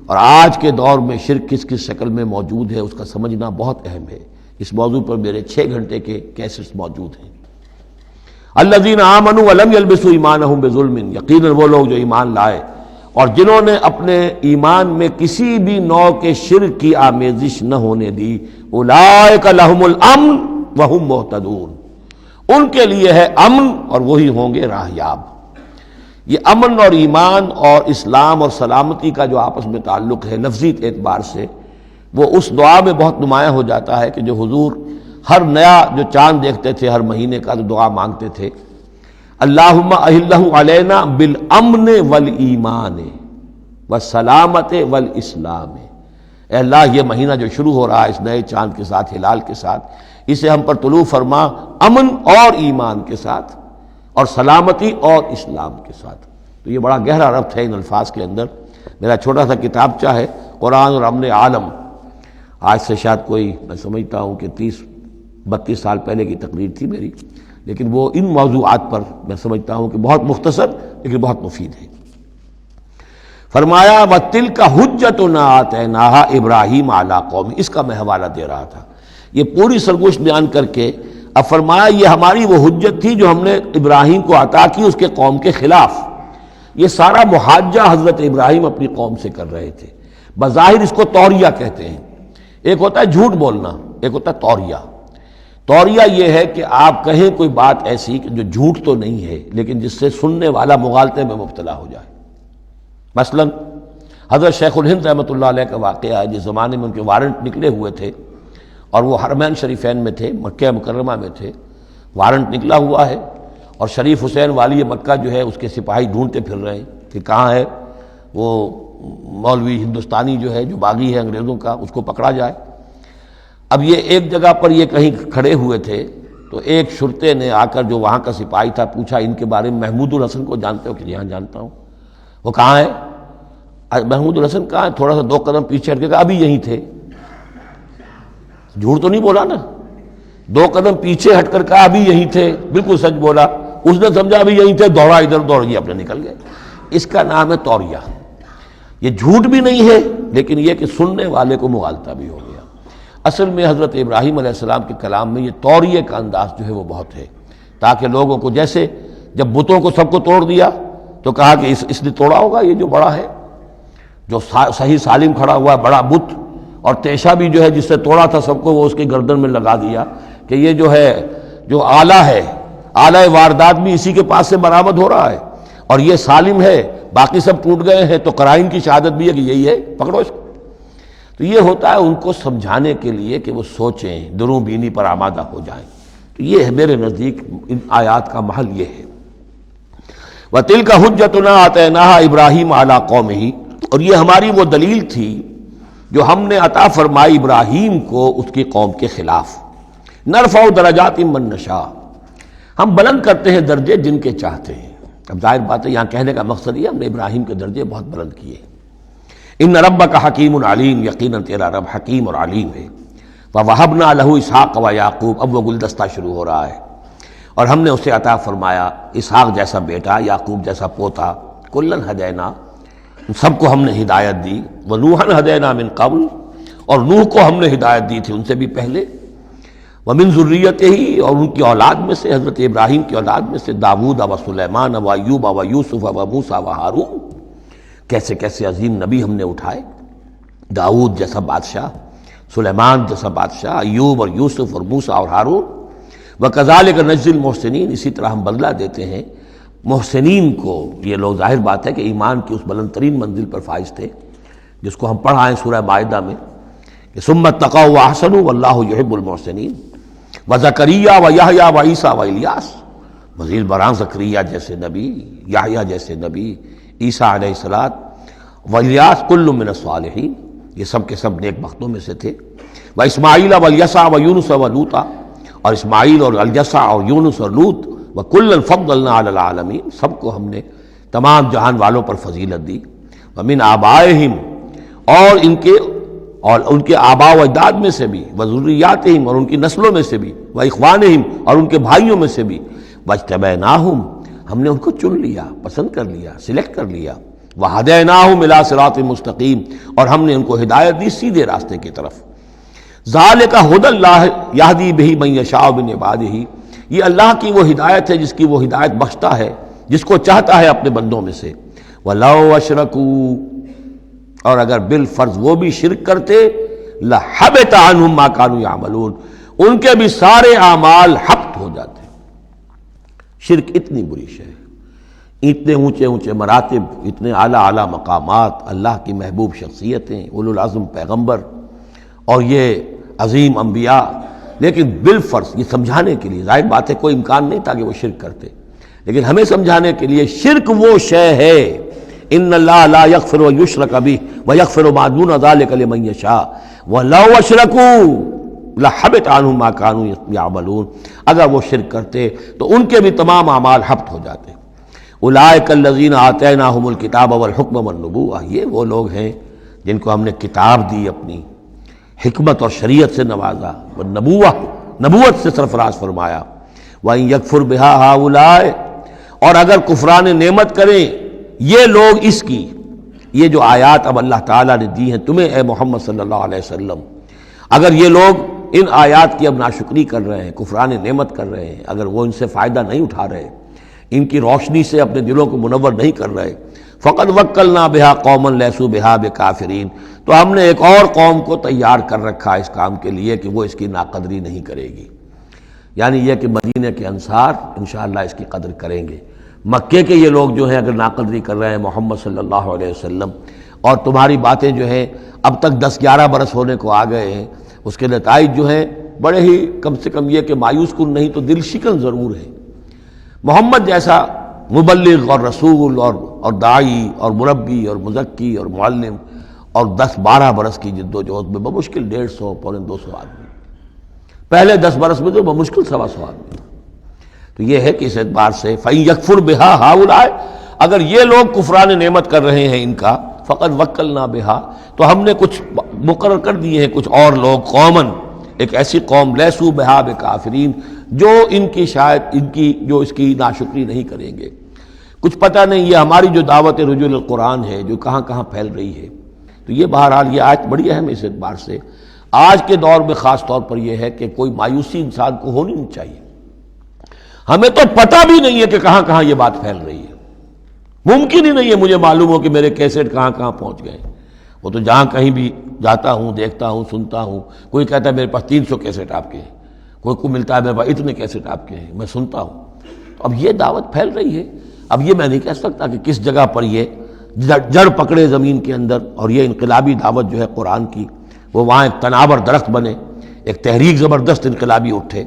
اور آج کے دور میں شرک کس کس شکل میں موجود ہے اس کا سمجھنا بہت اہم ہے۔ اس موضوع پر میرے 6 گھنٹے کے کیسٹس موجود ہیں۔ الذین آمنوا ولم یلبسوا ایمانہم بظلم، یقیناً وہ لوگ جو ایمان لائے اور جنہوں نے اپنے ایمان میں کسی بھی نوع کے شرک کی آمیزش نہ ہونے دی، اولئک لہم الامن وہم مہتدون، ان کے لیے ہے امن اور وہی ہوں گے راہیاب۔ یہ امن اور ایمان اور اسلام اور سلامتی کا جو آپس میں تعلق ہے لفظی اعتبار سے، وہ اس دعا میں بہت نمایاں ہو جاتا ہے کہ جو حضور ہر نیا جو چاند دیکھتے تھے ہر مہینے کا تو دعا مانگتے تھے، اللہم اہلہ علینا بالامن والایمان والسلامت والاسلام، اے اللہ یہ مہینہ جو شروع ہو رہا ہے اس نئے چاند کے ساتھ، ہلال کے ساتھ، اسے ہم پر طلوع فرما امن اور ایمان کے ساتھ اور سلامتی اور اسلام کے ساتھ۔ تو یہ بڑا گہرا ربط ہے ان الفاظ کے اندر۔ میرا چھوٹا سا کتابچہ ہے قرآن اور امن عالم، آج سے شاید کوئی میں سمجھتا ہوں کہ 30-32 سال پہلے کی تقریر تھی میری، لیکن وہ ان موضوعات پر میں سمجھتا ہوں کہ بہت مختصر لیکن بہت مفید ہے۔ فرمایا وَتِلْكَ حُجَّتُنَا آتَيْنَاهَا إِبْرَاهِيمَ عَلَىٰ قَوْمِهِ، اس کا میں حوالہ دے رہا تھا۔ یہ پوری سرگوشت بیان کر کے اب فرمایا یہ ہماری وہ حجت تھی جو ہم نے ابراہیم کو عطا کی اس کے قوم کے خلاف۔ یہ سارا محاجہ حضرت ابراہیم اپنی قوم سے کر رہے تھے۔ بظاہر اس کو توریہ کہتے ہیں، ایک ہوتا ہے جھوٹ بولنا، ایک ہوتا ہے توریہ۔ توریہ یہ ہے کہ آپ کہیں کوئی بات ایسی جو جھوٹ تو نہیں ہے لیکن جس سے سننے والا مغالطے میں مبتلا ہو جائے۔ مثلا حضرت شیخ الہند رحمۃ اللہ علیہ کا واقعہ ہے، جس زمانے میں ان کے وارنٹ نکلے ہوئے تھے اور وہ حرمین شریفین میں تھے، مکہ مکرمہ میں تھے، وارنٹ نکلا ہوا ہے اور شریف حسین والی مکہ جو ہے اس کے سپاہی ڈھونڈتے پھر رہے ہیں کہ کہاں ہے وہ مولوی ہندوستانی جو ہے جو باغی ہے انگریزوں کا، اس کو پکڑا جائے۔ اب یہ ایک جگہ پر یہ کہیں کھڑے ہوئے تھے تو ایک شرطے نے آ کر جو وہاں کا سپاہی تھا پوچھا ان کے بارے میں محمود الحسن کو جانتے ہو؟ کہ یہاں جانتا ہوں۔ وہ کہاں ہے؟ محمود الحسن کہاں ہے؟ تھوڑا سا 2 قدم پیچھے ہٹ کے کہا ابھی یہیں تھے۔ جھوٹ تو نہیں بولا نا، 2 قدم پیچھے ہٹ کر کہا ابھی یہیں تھے، بالکل سچ بولا۔ اس نے سمجھا ابھی یہیں تھے، دوڑا ادھر، دوڑ گیا اپنے نکل گئے۔ اس کا نام ہے توریہ۔ یہ جھوٹ بھی نہیں ہے لیکن یہ کہ سننے والے کو مغالطہ بھی ہو گیا۔ اصل میں حضرت ابراہیم علیہ السلام کے کلام میں یہ توریہ کا انداز جو ہے وہ بہت ہے، تاکہ لوگوں کو، جیسے جب بتوں کو سب کو توڑ دیا تو کہا کہ اس نے توڑا ہوگا، یہ جو بڑا ہے جو صحیح سالم کھڑا ہوا ہے بڑا بت، اور تیشہ بھی جو ہے جس سے توڑا تھا سب کو وہ اس کے گردن میں لگا دیا کہ یہ جو ہے جو آلہ ہے، آلہ واردات بھی اسی کے پاس سے برآمد ہو رہا ہے اور یہ سالم ہے، باقی سب ٹوٹ گئے ہیں، تو قرائن کی شہادت بھی ہے کہ یہی ہے، پکڑو اس کو۔ تو یہ ہوتا ہے ان کو سمجھانے کے لیے کہ وہ سوچیں، دروں بینی پر آمادہ ہو جائیں۔ تو یہ ہے میرے نزدیک ان آیات کا محل یہ ہے۔ وَتِلْكَ حُجَّتُنَا آتَيْنَاهَا إِبْرَاهِيمَ عَلَىٰ قَوْمِهِ، اور یہ ہماری وہ دلیل تھی جو ہم نے عطا فرمائی ابراہیم کو اس کی قوم کے خلاف۔ نرفع درجات من نشاء، ہم بلند کرتے ہیں درجے جن کے چاہتے ہیں۔ اب ظاہر بات ہے یہاں کہنے کا مقصد یہ ہم نے ابراہیم کے درجے بہت بلند کیے۔ ان ربک حکیم علیم، یقیناً تیرا رب حکیم اور علیم ہے۔ وَوَهَبْنَا لَهُ اسحاق وَيَعْقُوب، اب وہ گلدستہ شروع ہو رہا ہے، اور ہم نے اسے عطا فرمایا اسحاق جیسا بیٹا، یعقوب جیسا پوتا، کلن ہدینا، سب کو ہم نے ہدایت دی، وَنُوحًا ہدینا من قبل، اور نوح کو ہم نے ہدایت دی تھی ان سے بھی پہلے، ومن ذریتہ، اور ان کی اولاد میں سے، حضرت ابراہیم کی اولاد میں سے، داؤد و سلیمان و ایوب و یوسف و موسیٰ و ہارون، کیسے کیسے عظیم نبی ہم نے اٹھائے، داؤد جیسا بادشاہ، سلیمان جیسا بادشاہ، ایوب اور یوسف اور موسیٰ اور ہارون۔ وَكَذَلِكَ نَجْزِي الْمُحْسِنِينَ، اسی طرح ہم بدلہ دیتے ہیں محسنین کو۔ یہ لوگ ظاہر بات ہے کہ ایمان کی اس بلند ترین منزل پر فائز تھے جس کو ہم پڑھا ہے سورہ مائدہ میں کہ ثُمَّ اتَّقَوْا وَأَحْسَنُوا وَاللَّهُ يُحِبُّ الْمُحْسِنِينَ۔ وَزَكَرِيَّا وَيَحْيَا وَعِیسیٰ وَإِلیاس، مزید برآں زکریا جیسے نبی، یحییٰ جیسے نبی، عیسیٰ علیہ السلام، وإلیاس کل من الصالحین، یہ سب کے سب نیک بختوں میں سے تھے۔ وإسماعیل وَالْیسع وَیونس وَلوطا، اور اسماعیل اور الیسع اور یونس اور لوط، وَکُلًّا فَضَّلْنَا عَلَى الْعَالَمِینَ، سب کو ہم نے تمام جہان والوں پر فضیلت دی۔ وَمِنْ آبائِہِمْ، اور ان کے آباء و اجداد میں سے بھی، وذریاتہم، اور ان کی نسلوں میں سے بھی، واخوانہم، اور ان کے بھائیوں میں سے بھی، واجتبیناہم، ہم نے ان کو چن لیا، پسند کر لیا، سلیکٹ کر لیا، وہدیناہم الی صراط مستقیم، اور ہم نے ان کو ہدایت دی سیدھے راستے کی طرف۔ ذالک ھدی اللہ یہدی بہ من یشاء من عبادہ، یہ اللہ کی وہ ہدایت ہے جس کی وہ ہدایت بخشتا ہے جس کو چاہتا ہے اپنے بندوں میں سے۔ وَلَوْ أَشْرَكُوا، اور اگر بالفرض وہ بھی شرک کرتے، لَحَبِطَ عَنْهُمْ مَا كَانُوا يَعْمَلُونَ، ان کے بھی سارے اعمال حبط ہو جاتے۔ شرک اتنی بری شے ہے، اتنے اونچے اونچے مراتب، اتنے اعلیٰ اعلیٰ مقامات، اللہ کی محبوب شخصیتیں، اولو العزم پیغمبر اور یہ عظیم انبیاء، لیکن بالفرض یہ سمجھانے کے لیے، ظاہر بات ہے کوئی امکان نہیں تھا کہ وہ شرک کرتے، لیکن ہمیں سمجھانے کے لیے شرک وہ شے ہے، ان اللہ لا یغفر ان یشرک بہ ویغفر ما دون ذلک لمن یشاء ولو اشرکوا لحبط عنہم ما كانوا یعملون، اگر وہ شرک کرتے تو ان کے بھی تمام اعمال حبط ہو جاتے۔ اولئک الذین آتیناہم الکتاب والحکم والنبوۃ، یہ وہ لوگ ہیں جن کو ہم نے کتاب دی، اپنی حکمت اور شریعت سے نوازا، نبوت سے سرفراز فرمایا۔ وَإِن يَكْفُرْ بِهَا هَؤُلَاءِ، اور اگر کفران نعمت کریں یہ لوگ اس کی، یہ جو آیات اب اللہ تعالیٰ نے دی ہیں تمہیں اے محمد صلی اللہ علیہ وسلم، اگر یہ لوگ ان آیات کی اب ناشکری کر رہے ہیں، کفران نعمت کر رہے ہیں، اگر وہ ان سے فائدہ نہیں اٹھا رہے، ان کی روشنی سے اپنے دلوں کو منور نہیں کر رہے، فقد وکلنا بہا قوما لیسوا بہا بکافرین، تو ہم نے ایک اور قوم کو تیار کر رکھا اس کام کے لیے کہ وہ اس کی ناقدری نہیں کرے گی، یعنی یہ کہ مدینہ کے انصار انشاءاللہ اس کی قدر کریں گے۔ مکے کے یہ لوگ جو ہیں اگر ناقدری کر رہے ہیں محمد صلی اللہ علیہ وسلم، اور تمہاری باتیں جو ہیں اب تک 10-11 برس ہونے کو آ گئے ہیں، اس کے نتائج جو ہیں بڑے ہی کم سے کم یہ کہ مایوس کن نہیں تو دل شکن ضرور ہے۔ محمد جیسا مبلغ اور رسول اور داعی اور مربی اور مزکی اور معلم، اور 10-12 برس کی جد و جہد میں بمشکل 150 پونے 200 آدمی، پہلے 10 برس میں تو بمشکل 125 آدمی۔ تو یہ ہے کہ اس اعتبار سے فَإِن يَكْفُرْ بِهَا هَؤُلَاءِ، اگر یہ لوگ کفران نعمت کر رہے ہیں ان کا، فقد وکلنا بها، تو ہم نے کچھ مقرر کر دیے ہیں کچھ اور لوگ، قومن، ایک ایسی قوم لیسوا بہا بکافرین، جو ان کی شاید ان کی جو اس کی ناشکری نہیں کریں گے۔ کچھ پتہ نہیں یہ ہماری جو دعوت رجوع القرآن ہے جو کہاں کہاں پھیل رہی ہے، تو یہ بہرحال یہ آیت بڑی اہم ہے اس اعتبار سے۔ آج کے دور میں خاص طور پر یہ ہے کہ کوئی مایوسی انسان کو ہونی نہیں چاہیے، ہمیں تو پتہ بھی نہیں ہے کہ کہاں کہاں یہ بات پھیل رہی ہے، ممکن ہی نہیں ہے مجھے معلوم ہو کہ میرے کیسٹ کہاں کہاں پہنچ گئے۔ وہ تو جہاں کہیں بھی جاتا ہوں، دیکھتا ہوں، سنتا ہوں، کوئی کہتا ہے میرے پاس 300 کیسٹ آپ کے ہیں، کوئی کو ملتا ہے میرے پاس اتنے کیسٹ آپ کے ہیں، میں سنتا ہوں۔ تو اب یہ دعوت پھیل رہی ہے، اب یہ میں نہیں کہہ سکتا کہ کس جگہ پر یہ جڑ پکڑے زمین کے اندر، اور یہ انقلابی دعوت جو ہے قرآن کی وہ وہاں ایک تناور درخت بنے، ایک تحریک زبردست انقلابی اٹھے۔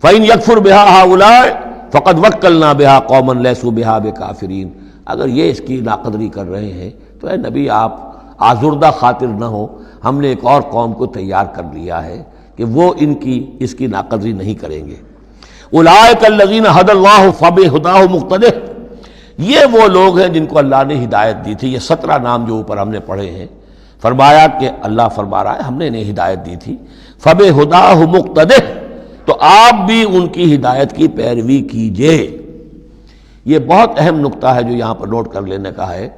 فَإِنْ يَكْفُرْ بِهَا هَؤُلَاءِ فَقَدْ وَكَّلْنَا بِهَا قَوْمًا لَيْسُوا بِهَا بِكَافِرِينَ۔ اگر یہ اس کی ناقدری کر رہے ہیں تو اے نبی آپ آزردہ خاطر نہ ہو، ہم نے ایک اور قوم کو تیار کر لیا ہے کہ وہ اس کی ناقدری نہیں کریں گے۔ اولئک الذین ھدی اللہ فبہداہ مقتدہ، یہ وہ لوگ ہیں جن کو اللہ نے ہدایت دی تھی۔ یہ 17 نام جو اوپر ہم نے پڑھے ہیں، فرمایا کہ اللہ فرما رہا ہے ہم نے انہیں ہدایت دی تھی، فبہداہ مقتدہ، تو آپ بھی ان کی ہدایت کی پیروی کیجئے۔ یہ بہت اہم نقطہ ہے جو یہاں پر نوٹ کر لینے کا ہے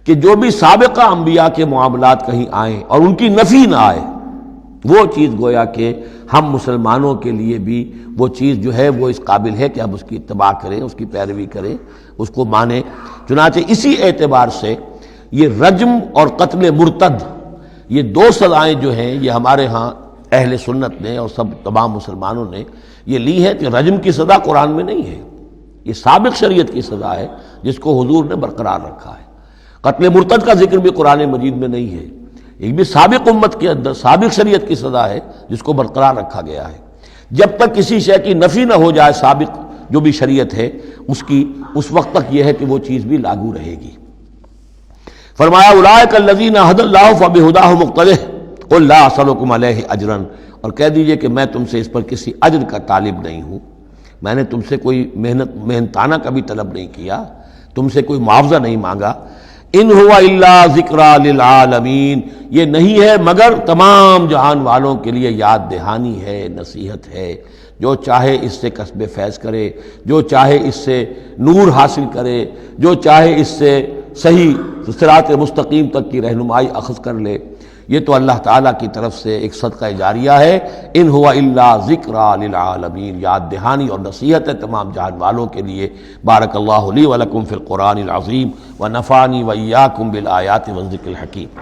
کہ جو بھی سابقہ انبیاء کے معاملات کہیں آئیں اور ان کی نفی نہ آئے، وہ چیز گویا کہ ہم مسلمانوں کے لیے بھی وہ چیز جو ہے وہ اس قابل ہے کہ ہم اس کی اتباع کریں، اس کی پیروی کریں، اس کو مانیں۔ چنانچہ اسی اعتبار سے یہ رجم اور قتل مرتد، یہ 2 سزائیں جو ہیں یہ ہمارے ہاں اہل سنت نے اور تمام مسلمانوں نے یہ لی ہے کہ رجم کی سزا قرآن میں نہیں ہے، یہ سابق شریعت کی سزا ہے جس کو حضور نے برقرار رکھا ہے۔ قتل مرتد کا ذکر بھی قرآن مجید میں نہیں ہے، ایک بھی سابق امت کے اندر سابق شریعت کی سزا ہے جس کو برقرار رکھا گیا ہے۔ جب تک کسی شے کی نفی نہ ہو جائے سابق جو بھی شریعت ہے اس کی، اس وقت تک یہ ہے کہ وہ چیز بھی لاگو رہے گی۔ فرمایا اولئک الذین ھدی اللہ فبہداہ مقتدہ قل لا اسألکم علیہ اجرا، اور کہہ دیجئے کہ میں تم سے اس پر کسی اجر کا طالب نہیں ہوں، میں نے تم سے کوئی محنتانہ کا بھی طلب نہیں کیا، تم سے کوئی معاوضہ نہیں مانگا۔ ان ہوا الا ذکریٰ للعالمین، یہ نہیں ہے مگر تمام جہان والوں کے لیے یاد دہانی ہے، نصیحت ہے۔ جو چاہے اس سے کسب فیض کرے، جو چاہے اس سے نور حاصل کرے، جو چاہے اس سے صحیح صراط مستقیم تک کی رہنمائی اخذ کر لے، یہ تو اللہ تعالیٰ کی طرف سے ایک صدقہ جاریہ ہے۔ ان ہوا الا ذکریٰ للعالمین، یاد دہانی اور نصیحت ہے تمام جہان والوں کے لیے۔ بارک اللہ لی ولکم فی القرآن العظیم ونفعنی وإیاکم بالآیات والذکر الحکیم۔